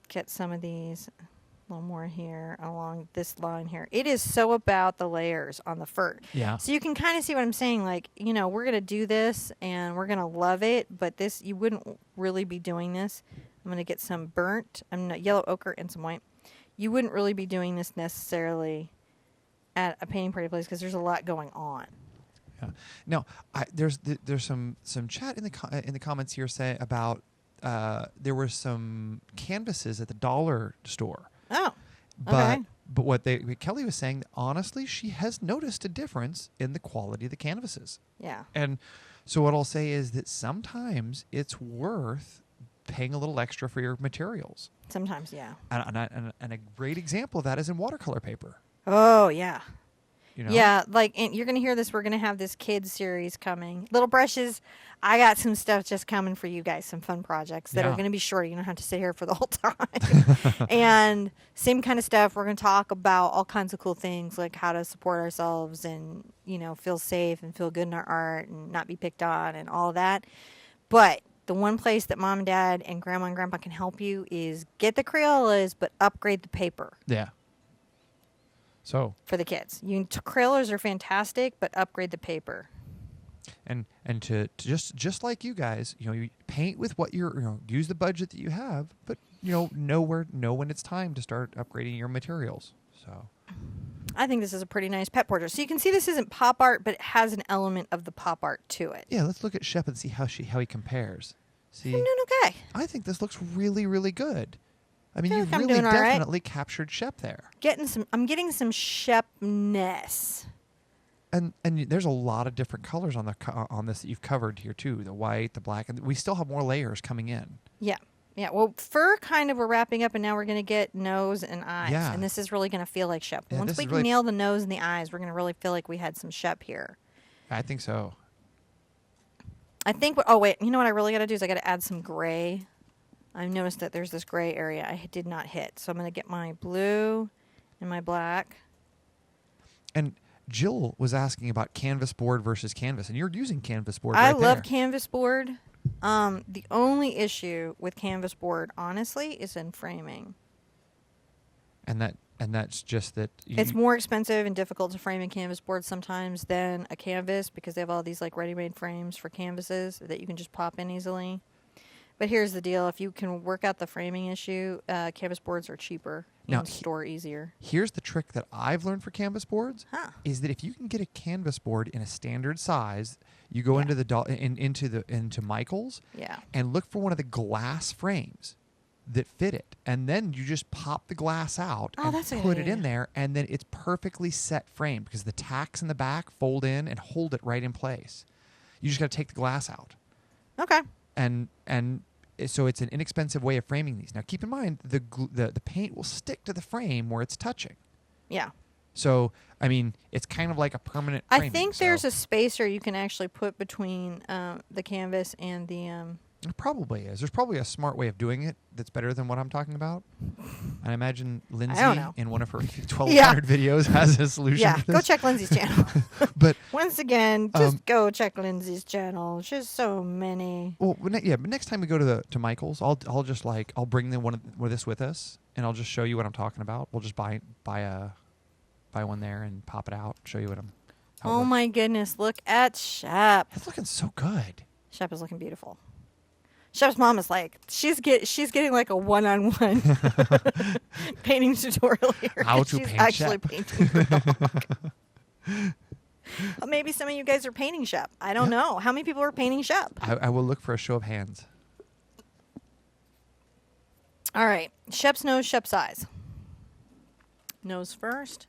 S1: get some of these, a little more here along this line here. It is so about the layers on the fur.
S2: Yeah.
S1: So you can kind of see what I'm saying. Like, you know, we're going to do this and we're going to love it, but this, you wouldn't really be doing this. I'm going to get some burnt, yellow ochre and some white. You wouldn't really be doing this necessarily at a painting party place because there's a lot going on.
S2: Yeah. Now, there's some chat in the comments here say about there were some canvases at the dollar store.
S1: Oh,
S2: But
S1: okay.
S2: but what Kelly was saying, honestly, she has noticed a difference in the quality of the canvases.
S1: Yeah.
S2: And so what I'll say is that sometimes it's worth paying a little extra for your materials.
S1: Sometimes, yeah.
S2: And a great example of that is in watercolor paper.
S1: Oh, yeah.
S2: You know?
S1: Yeah, like, and you're going to hear this. We're going to have this kids series coming. Little brushes. I got some stuff just coming for you guys, some fun projects that are
S2: Yeah.
S1: going to be short. You don't have to sit here for the whole time. And same kind of stuff. We're going to talk about all kinds of cool things, like how to support ourselves and, you know, feel safe and feel good in our art and not be picked on and all that. But the one place that mom and dad and grandma and grandpa can help you is get the Crayolas, but upgrade the paper.
S2: Yeah. So
S1: For the kids. Crayolas are fantastic, but upgrade the paper.
S2: and to just like you guys, you know, you paint with what use the budget that you have, but know when it's time to start upgrading your materials. So
S1: I think this is a pretty nice pet portrait. So you can see this isn't pop art, but it has an element of the pop art to it.
S2: yeah, let's look at Sherpa and see how he compares. See,
S1: I'm doing okay.
S2: I think this looks really, really good. I mean,
S1: feel
S2: you
S1: like I'm
S2: really
S1: doing all right.
S2: definitely captured Shep there.
S1: I'm getting some Shepness.
S2: And there's a lot of different colors on on this that you've covered here too. The white, the black, and we still have more layers coming in.
S1: Yeah. Yeah. Well, fur kind of we're wrapping up, and now we're going to get nose and eyes.
S2: Yeah.
S1: And this is really going to feel like Shep.
S2: Yeah,
S1: Once
S2: this
S1: we
S2: is
S1: can
S2: really-
S1: nail the nose and the eyes, we're going to really feel like we had some Shep here.
S2: I think so.
S1: I think. Oh wait, you know what I really got to do is I got to add some gray. I've noticed that there's this gray area I did not hit, so I'm going to get my blue and my black.
S2: And Jill was asking about canvas board versus canvas, and you're using canvas board.
S1: I
S2: right
S1: love
S2: there.
S1: canvas board. The only issue with canvas board, honestly, is in framing.
S2: and that's just that.
S1: It's more expensive and difficult to frame a canvas board sometimes than a canvas because they have all these like ready-made frames for canvases that you can just pop in easily. But here's the deal: if you can work out the framing issue, canvas boards are cheaper
S2: Now,
S1: and store easier.
S2: Here's the trick that I've learned for canvas boards:
S1: Huh.
S2: is that if you can get a canvas board in a standard size, you go
S1: Yeah.
S2: into the into Michael's
S1: Yeah.
S2: and look for one of the glass frames that fit it, and then you just pop the glass out
S1: Oh,
S2: and
S1: that's a good
S2: put it in
S1: idea.
S2: there, and then it's perfectly set frame because the tacks in the back fold in and hold it right in place. You just got to take the glass out,
S1: Okay.
S2: and so it's an inexpensive way of framing these. Now, keep in mind the paint will stick to the frame where it's touching.
S1: Yeah.
S2: So, I mean, it's kind of like a permanent
S1: I
S2: framing,
S1: think
S2: so-
S1: there's a spacer you can actually put between the canvas and the.
S2: There probably is. There's probably a smart way of doing it that's better than what I'm talking about. And I imagine Lindsay
S1: know.
S2: in one of her 1,200 videos has a solution
S1: Yeah,
S2: to
S1: go
S2: this.
S1: check Lindsay's channel.
S2: But,
S1: Once again, just go check Lindsay's channel. There's just so many.
S2: well, but next time we go to Michael's, I'll just like, I'll bring one of this with us, and I'll just show you what I'm talking about. We'll just buy one there and pop it out, show you what I'm. how it
S1: Oh
S2: looks.
S1: my goodness, look at Shep.
S2: It's looking so good.
S1: Shep is looking beautiful. Shep's mom is like, she's getting like a one-on-one painting tutorial here.
S2: How
S1: 'cause
S2: to
S1: she's
S2: paint
S1: actually
S2: Shep.
S1: painting her dog. Well, maybe some of you guys are painting Shep. I don't know. How many people are painting Shep?
S2: I will look for a show of hands.
S1: All right. Shep's nose, Shep's eyes. Nose first.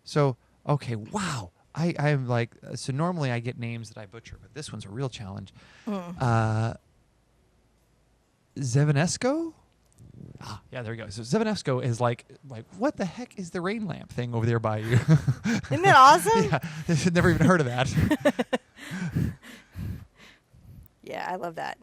S2: So, okay, wow. I'm like, so normally I get names that I butcher, but this one's a real challenge. Zevanesco? Ah, yeah, there we go. So Zevanesco is like, what the heck is the rain lamp thing over there by you?
S1: Isn't that awesome?
S2: Yeah, I've never even heard of that.
S1: Yeah, I love that.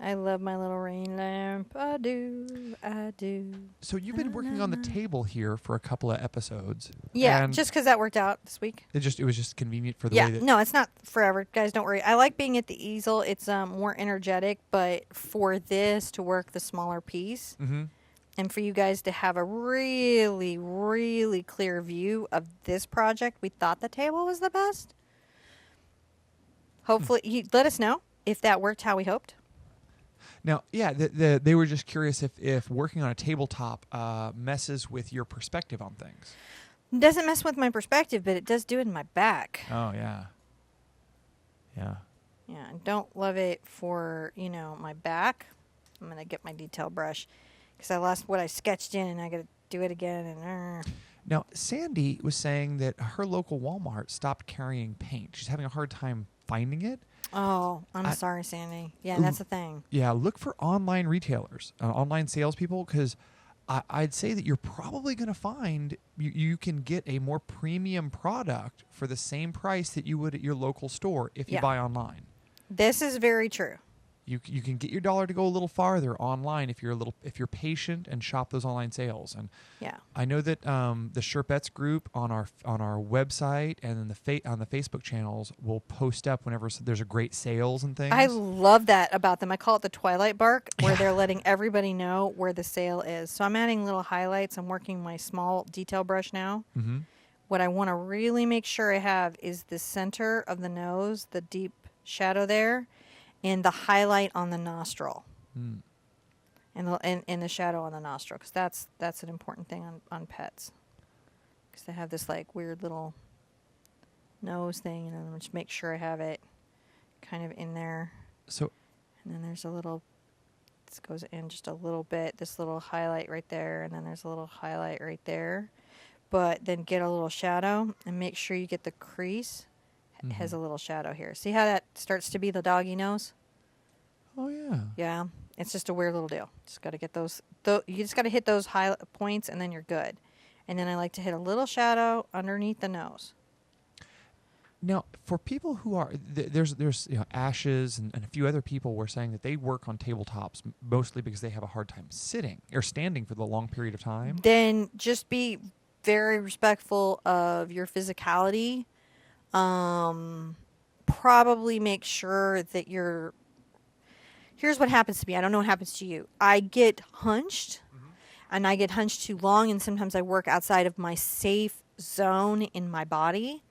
S1: I love my little rain lamp. I do. I do.
S2: So you've been working on the table here for a couple of episodes.
S1: Yeah,
S2: and
S1: just because that worked out this week.
S2: it was just convenient for the
S1: Yeah,
S2: way that.
S1: no, it's not forever, guys. Don't worry. I like being at the easel. It's more energetic, but for this to work the smaller piece,
S2: Mm-hmm.
S1: and for you guys to have a really, really clear view of this project, we thought the table was the best. Hopefully, you let us know if that worked how we hoped.
S2: Now, yeah, they were just curious if working on a tabletop messes with your perspective on things.
S1: It doesn't mess with my perspective, but it does do it in my back.
S2: Oh, yeah. Yeah.
S1: Yeah, I don't love it for, my back. I'm going to get my detail brush because I lost what I sketched in and I got to do it again. And
S2: Now, Sandy was saying that her local Walmart stopped carrying paint. She's having a hard time finding it.
S1: Oh, I'm sorry, Sandy. Yeah, that's the thing.
S2: Yeah, look for online retailers, online salespeople, because I'd say that you're probably going to find you can get a more premium product for the same price that you would at your local store if you buy online.
S1: This is very true.
S2: You can get your dollar to go a little farther online if you're patient and shop those online sales. And
S1: Yeah.
S2: I know that the Sherpettes group on our website and then on the Facebook channels will post up whenever there's a great sales and things.
S1: I love that about them. I call it the Twilight Bark, where they're letting everybody know where the sale is. So I'm adding little highlights. I'm working my small detail brush now.
S2: Mm-hmm.
S1: What I want to really make sure I have is the center of the nose, the deep shadow there, and the highlight on the nostril.
S2: Mm.
S1: And the shadow on the nostril, because that's an important thing on pets. Because they have this like weird little nose thing, and then just make sure I have it kind of in there.
S2: So,
S1: and then there's a little, this goes in just a little bit, this little highlight right there, and then there's a little highlight right there. But then get a little shadow, and make sure you get the crease. It has a little shadow here. See how that starts to be the doggy nose?
S2: Oh, yeah.
S1: Yeah. It's just a weird little deal. Just got to get those. You just got to hit those high points, and then you're good. And then I like to hit a little shadow underneath the nose.
S2: Now, for people who are there's Ashes and a few other people were saying that they work on tabletops mostly because they have a hard time sitting or standing for the long period of time.
S1: Then just be very respectful of your physicality. Probably make sure that you're. Here's what happens to me. I don't know what happens to you. I get hunched, and I get hunched too long, and sometimes I work outside of my safe zone in my body,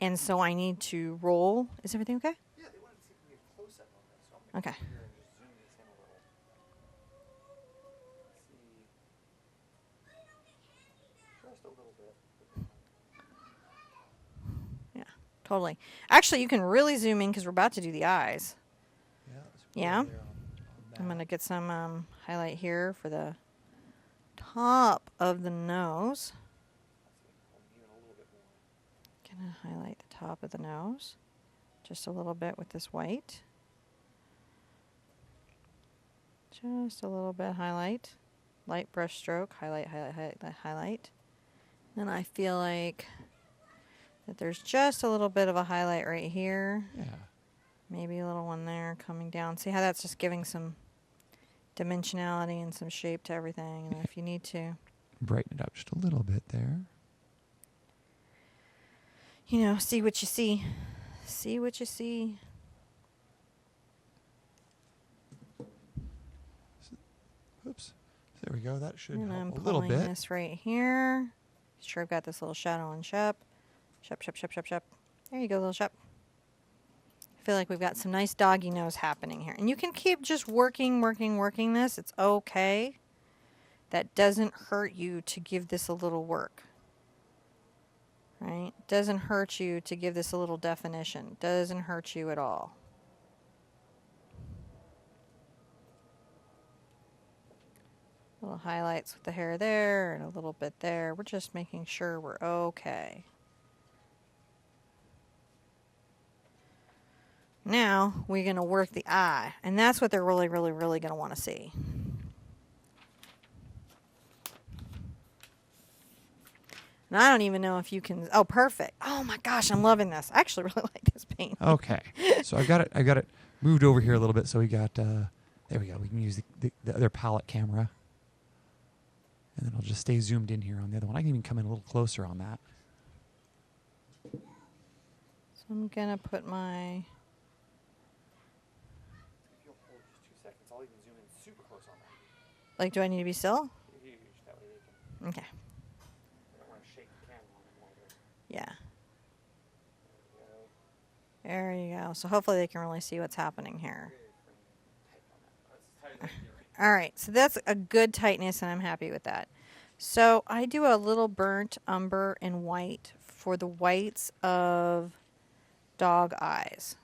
S1: and so I need to roll. Is everything okay?
S2: Yeah, they wanted to see if we get a close-up on this. So I'm
S1: Okay.
S2: here and just zoom this in a little. See. Just a little bit.
S1: Yeah, totally. Actually, you can really zoom in because we're about to do the eyes. Yeah. I'm going to get some highlight here for the top of the nose. Going to highlight the top of the nose just a little bit with this white. Just a little bit highlight. Light brush stroke, highlight, highlight, highlight, highlight. Then I feel like that there's just a little bit of a highlight right here.
S2: Yeah.
S1: Maybe a little one there coming down. See how that's just giving some dimensionality and some shape to everything. And if you need to
S2: brighten it up just a little bit there.
S1: See what you see. See what you see.
S2: Oops. There we go. That should
S1: And I'm
S2: help a little
S1: pulling
S2: bit.
S1: this right here. Make sure I've got this little shadow on Shep. Shep, Shep, Shep, Shep, Shep. There you go, little Shep. I feel like we've got some nice doggy nose happening here. And you can keep just working this. It's okay. That doesn't hurt you to give this a little work. Right? Doesn't hurt you to give this a little definition. Doesn't hurt you at all. Little highlights with the hair there and a little bit there. We're just making sure we're okay. Now we're going to work the eye, and that's what they're really, really, really going to want to see. And I don't even know if you can. Oh, perfect. Oh my gosh, I'm loving this. I actually really like this paint.
S2: Okay. So I got it moved over here a little bit. So we got, there we go. We can use the other palette camera. And then I'll just stay zoomed in here on the other one. I can even come in a little closer on that.
S1: So I'm going to put my...
S2: If you'll hold just 2 seconds, I'll even zoom in super close on that.
S1: Like, do I need to be still?
S2: Huge. That way we can.
S1: Okay.
S2: I don't want to shake the camera on them while they're.
S1: Yeah. There you go. So hopefully they can really see what's happening here. All right, so that's a good tightness, and I'm happy with that. So I do a little burnt umber and white for the whites of dog eyes.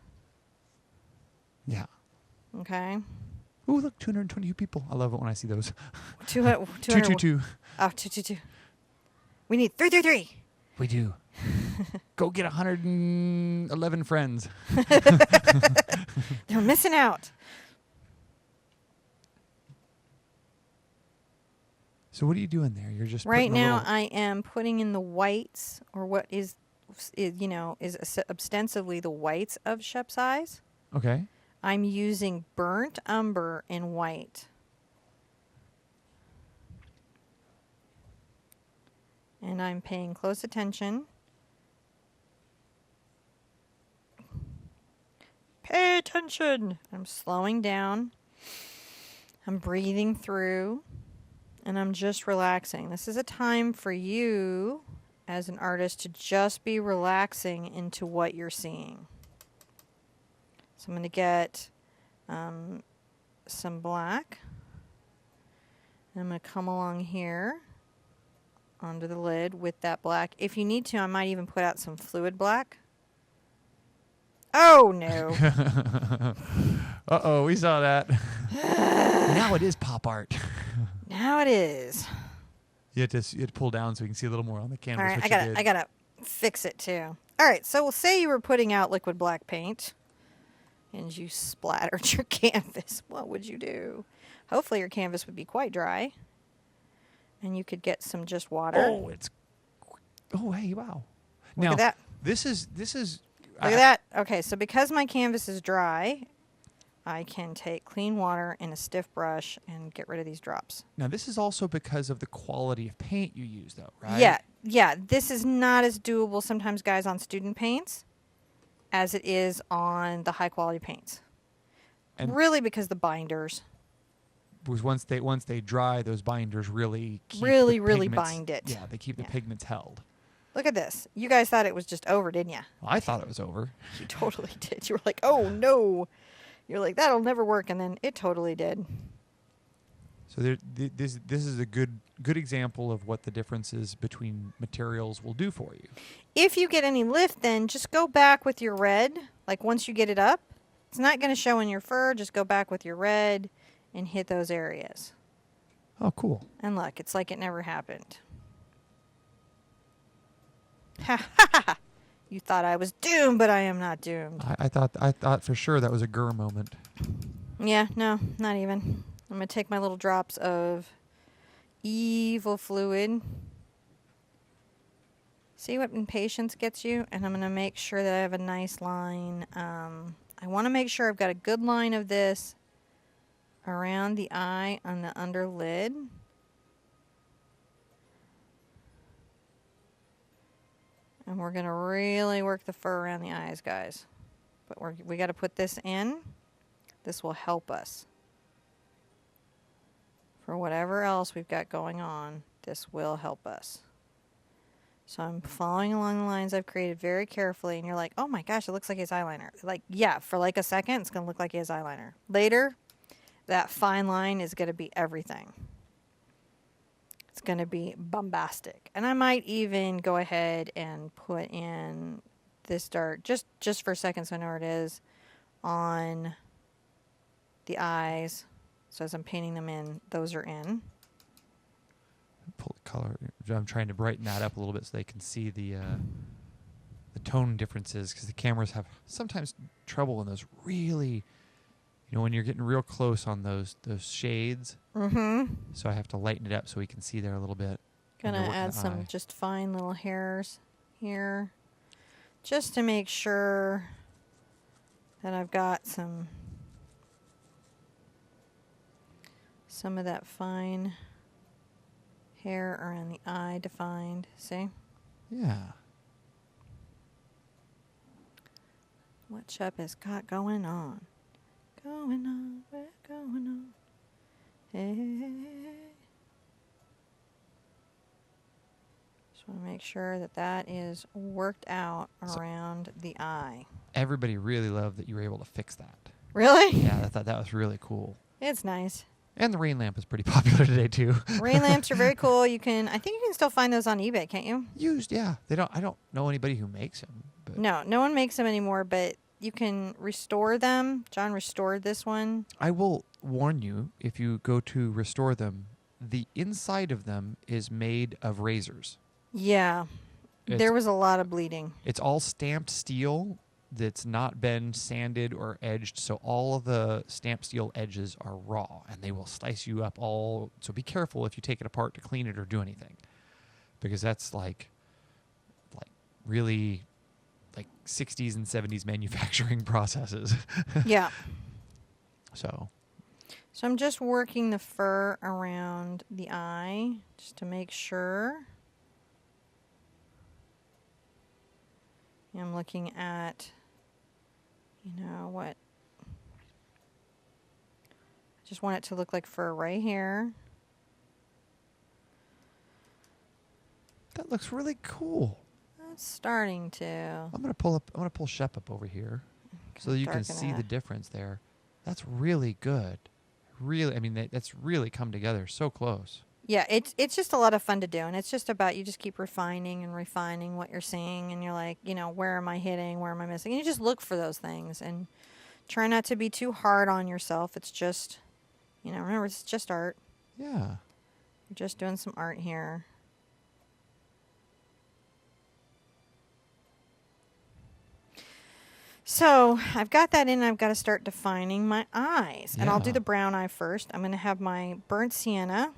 S2: Yeah.
S1: Okay.
S2: Oh, look, 222 people. I love it when I see those.
S1: 222. Oh, 222. We need 333.
S2: We do. Go get 111 friends.
S1: They're missing out.
S2: So what are you doing there? You're just
S1: Right now
S2: little...
S1: I am putting in the whites, or what is ostensibly the whites of Shep's eyes.
S2: Okay.
S1: I'm using burnt umber and white. And I'm paying close attention. Pay attention! I'm slowing down. I'm breathing through. And I'm just relaxing. This is a time for you, as an artist, to just be relaxing into what you're seeing. So I'm going to get some black. And I'm going to come along here under the lid with that black. If you need to, I might even put out some fluid black. Oh, no.
S2: Uh-oh, we saw that. Now it is pop art.
S1: Now it is.
S2: You have to pull down so we can see a little more on the canvas.
S1: All right, I gotta fix it too. All right, so we'll say you were putting out liquid black paint and you splattered your canvas. What would you do? Hopefully your canvas would be quite dry and you could get some just water.
S2: Oh, hey, wow.
S1: Look at that.
S2: This is.
S1: Look at that. Okay, so because my canvas is dry, I can take clean water and a stiff brush and get rid of these drops.
S2: Now, this is also because of the quality of paint you use, though, right?
S1: Yeah. This is not as doable sometimes, guys, on student paints as it is on the high-quality paints. And really because the binders.
S2: Was once they dry, those binders really keep
S1: really bind it.
S2: Yeah, they keep the pigments held.
S1: Look at this. You guys thought it was just over, didn't you?
S2: Well, I thought it was over.
S1: You totally did. You were like, oh, no. You're like, that'll never work, and then it totally did.
S2: So this is a good example of what the differences between materials will do for you.
S1: If you get any lift, then just go back with your red. Like once you get it up, it's not going to show in your fur. Just go back with your red and hit those areas.
S2: Oh, cool.
S1: And look, it's like it never happened. You thought I was doomed, but I am not doomed.
S2: I thought for sure that was a grr moment.
S1: Yeah, no, not even. I'm going to take my little drops of evil fluid. See what impatience gets you? And I'm going to make sure that I have a nice line. I want to make sure I've got a good line of this around the eye on the under lid. And we're going to really work the fur around the eyes, guys. But we got to put this in. This will help us. For whatever else we've got going on, this will help us. So I'm following along the lines I've created very carefully. And you're like, oh my gosh, it looks like his eyeliner. Like, yeah, for like a second, it's going to look like his eyeliner. Later, that fine line is going to be everything. It's going to be bombastic. And I might even go ahead and put in this dark, just for a second so I know where it is, on the eyes. So as I'm painting them in, those are in.
S2: color. I'm trying to brighten that up a little bit so they can see the tone differences, because the cameras have sometimes trouble in those really, when you're getting real close on those shades.
S1: Mm-hmm.
S2: So I have to lighten it up so we can see there a little bit.
S1: Gonna add some just fine little hairs here, just to make sure that I've got some of that fine hair around the eye defined. See?
S2: Yeah.
S1: What Shep has got going on? Going on, what's going on? Hey. Just want to make sure that that is worked out around the eye.
S2: Everybody really loved that you were able to fix that.
S1: Really?
S2: Yeah, I thought that was really cool.
S1: It's nice.
S2: And the rain lamp is pretty popular today too.
S1: Rain lamps are very cool. I think you can still find those on eBay, can't you?
S2: Used, yeah. I don't know anybody who makes them. But
S1: No one makes them anymore, but you can restore them. John restored this one.
S2: I will warn you, if you go to restore them, the inside of them is made of razors.
S1: Yeah. There was a lot of bleeding.
S2: It's all stamped steel that's not been sanded or edged, so all of the stamped steel edges are raw, and they will slice you up all. So be careful if you take it apart to clean it or do anything, because that's like really like 60s and 70s manufacturing processes.
S1: Yeah.
S2: So
S1: I'm just working the fur around the eye just to make sure. I'm looking at, what? I just want it to look like fur right here.
S2: that looks really cool.
S1: It's starting to.
S2: I'm gonna pull Shep up over here so that you can see the difference there. That's really good. Really, I mean, that's really come together so close.
S1: Yeah, it's just a lot of fun to do, and it's just about you just keep refining and refining what you're seeing, and you're like, where am I hitting, where am I missing? And you just look for those things, and try not to be too hard on yourself. It's just, remember, it's just art.
S2: Yeah.
S1: You're just doing some art here. So I've got that in. I've got to start defining my eyes, and I'll do the brown eye first. I'm going to have my burnt sienna.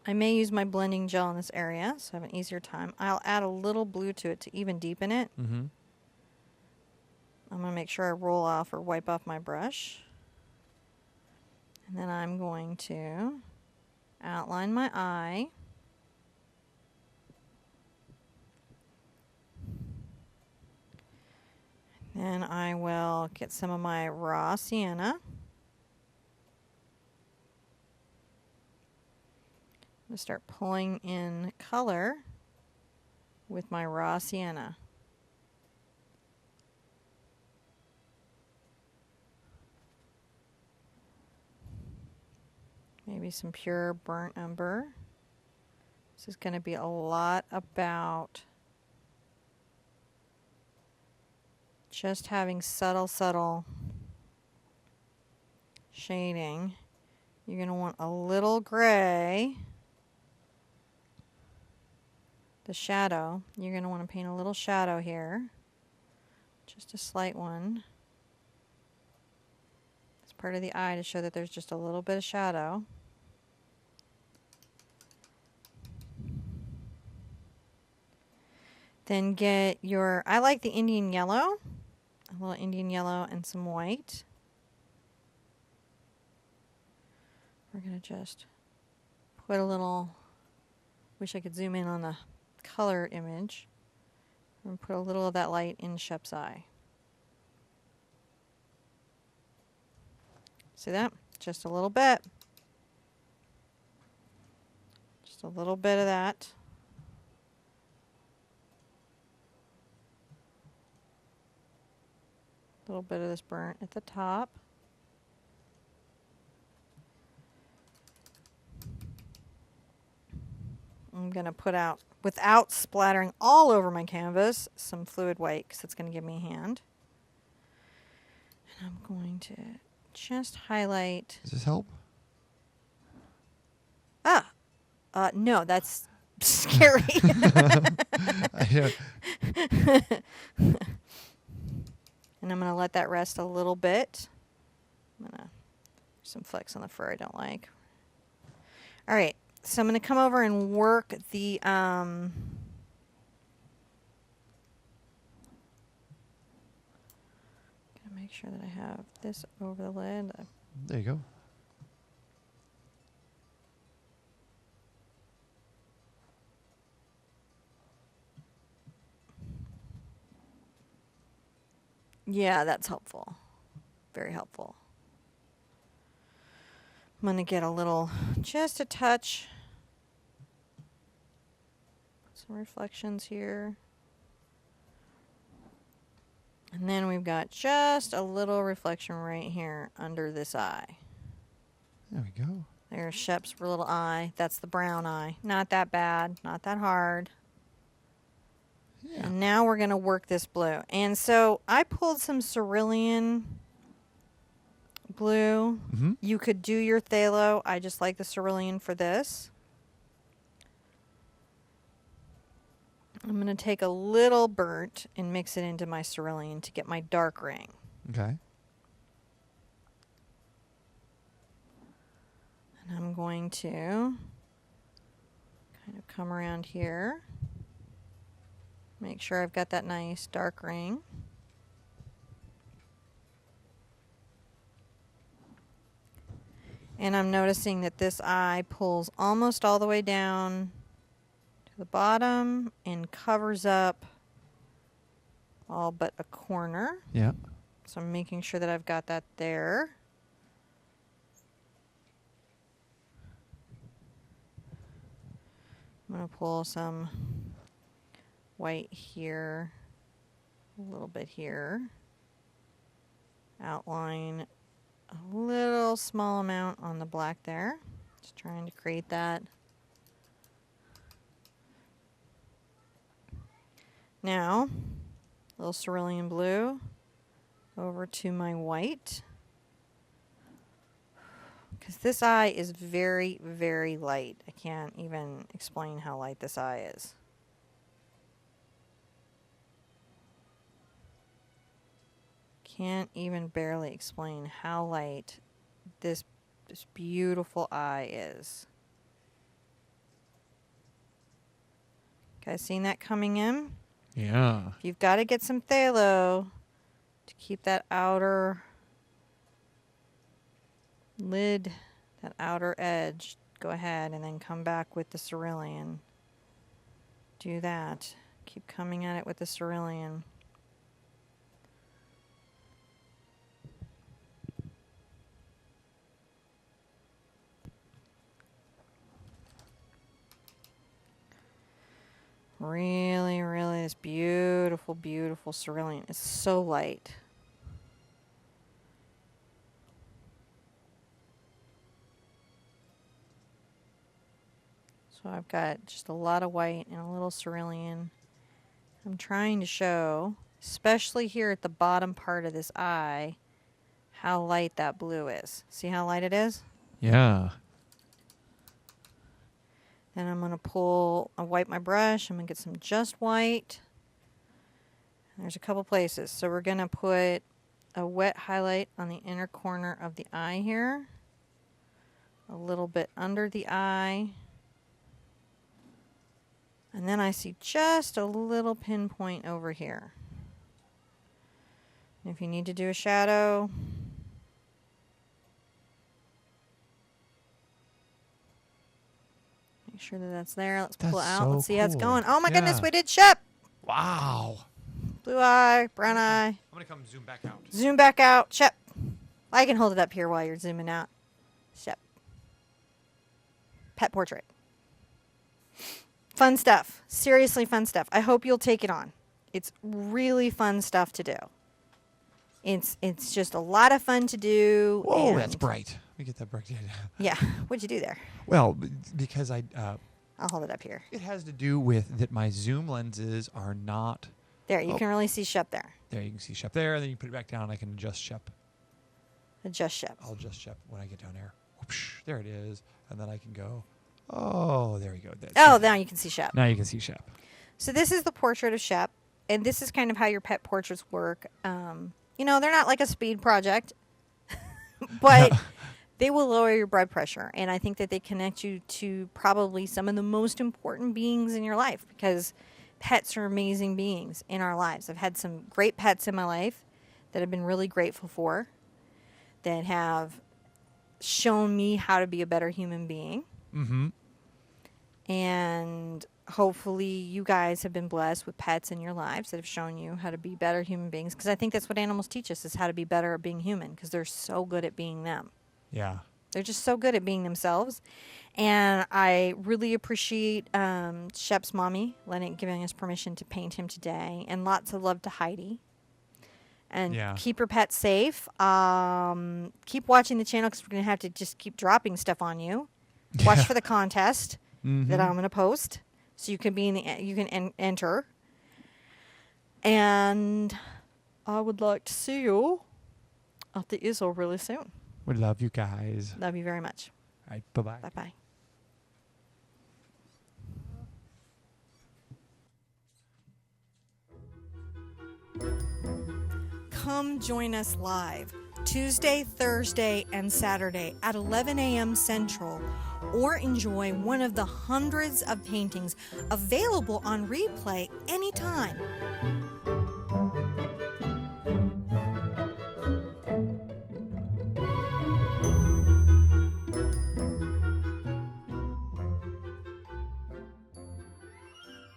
S1: I may use my blending gel in this area, so I have an easier time. I'll add a little blue to it to even deepen it.
S2: Mm-hmm.
S1: I'm going to make sure I roll off or wipe off my brush. And then I'm going to outline my eye. Then I will get some of my raw sienna. I'm going to start pulling in color with my raw sienna. Maybe some pure burnt umber. This is going to be a lot about just having subtle shading. You're going to want a little gray. The shadow, you're going to want to paint a little shadow here. Just a slight one. It's part of the eye to show that there's just a little bit of shadow. Then get your, I like the Indian yellow. A little Indian yellow and some white. We're going to just put a little, wish I could zoom in on the color image. I'm going to put a little of that light in Shep's eye. See that? Just a little bit. Just a little bit of that. A little bit of this burnt at the top. I'm going to put out, without splattering all over my canvas, some fluid white, because it's going to give me a hand. And I'm going to just highlight.
S2: Does this help?
S1: Ah, No, that's scary.
S2: Yeah.
S1: And I'm going to let that rest a little bit. I'm going to some flecks on the fur I don't like. All right, so I'm going to come over and work the gonna make sure that I have this over the lid.
S2: There you go.
S1: Yeah, that's helpful. Very helpful. I'm going to get a little, just a touch. Some reflections here. And then we've got just a little reflection right here under this eye.
S2: There we go.
S1: There's Shep's little eye. That's the brown eye. Not that bad. Not that hard.
S2: Yeah.
S1: And now we're going to work this blue. And so I pulled some cerulean blue.
S2: Mm-hmm.
S1: You could do your phthalo. I just like the cerulean for this. I'm going to take a little burnt and mix it into my cerulean to get my dark ring.
S2: Okay.
S1: And I'm going to kind of come around here. Make sure I've got that nice dark ring. And I'm noticing that this eye pulls almost all the way down to the bottom and covers up all but a corner.
S2: Yeah.
S1: So I'm making sure that I've got that there. I'm going to pull some white here, a little bit here. Outline a little small amount on the black there. Just trying to create that. Now, a little cerulean blue over to my white. Because this eye is very, very light. I can't even explain how light this eye is. Can't even barely explain how light this beautiful eye is. Guys, seen that coming in?
S2: Yeah.
S1: You've got to get some phthalo to keep that outer lid, that outer edge. Go ahead and then come back with the cerulean. Do that. Keep coming at it with the cerulean. Really, really, this beautiful, beautiful cerulean. It's so light. So I've got just a lot of white and a little cerulean. I'm trying to show, especially here at the bottom part of this eye, how light that blue is. See how light it is?
S2: Yeah.
S1: Then I'm going to wipe my brush. I'm going to get some just white. There's a couple places. So we're going to put a wet highlight on the inner corner of the eye here. A little bit under the eye. And then I see just a little pinpoint over here. And if you need to do a shadow, make sure that that's there. Let's pull it out.
S2: so
S1: Let's see how it's
S2: cool.
S1: going. Oh my goodness,
S2: Yeah.
S1: we did Shep.
S2: Wow.
S1: Blue eye, brown eye.
S2: I'm going to come zoom back out.
S1: Zoom back out. Shep. I can hold it up here while you're zooming out. Shep. Pet portrait. Fun stuff. Seriously fun stuff. I hope you'll take it on. It's really fun stuff to do. It's just a lot of fun to do.
S2: Whoa,
S1: and
S2: that's bright. Let me get that bright.
S1: Yeah. What'd you do there?
S2: Well, because
S1: I'll hold it up here.
S2: it has to do with that my zoom lenses are not.
S1: There, you can really see Shep there.
S2: There, you can see Shep there, and then you put it back down. I can adjust Shep.
S1: Adjust Shep.
S2: I'll adjust Shep when I get down there. Whoopsh, there it is. And then I can go Oh, there we go.
S1: Oh, now you can see Shep.
S2: Now you can see Shep.
S1: So this is the portrait of Shep, and this is kind of how your pet portraits work. You know, they're not like a speed project, but they will lower your blood pressure, and I think that they connect you to probably some of the most important beings in your life, because pets are amazing beings in our lives. I've had some great pets in my life that I've been really grateful for, that have shown me how to be a better human being.
S2: Mm-hmm.
S1: And hopefully you guys have been blessed with pets in your lives that have shown you how to be better human beings, because I think that's what animals teach us, is how to be better at being human, because they're so good at being them.
S2: Yeah.
S1: They're just so good at being themselves. And I really appreciate Shep's mommy giving us permission to paint him today. And lots of love to Heidi. And keep your pets safe. Keep watching the channel, because we're going to have to just keep dropping stuff on you. Watch for the contest that I'm going to post, so you can enter. And I would like to see you at the Easel really soon.
S2: We love you guys.
S1: Love you very much.
S2: All right. Bye-bye.
S1: Bye-bye. Come join us live Tuesday, Thursday, and Saturday at 11 a.m. Central, or enjoy one of the hundreds of paintings available on replay anytime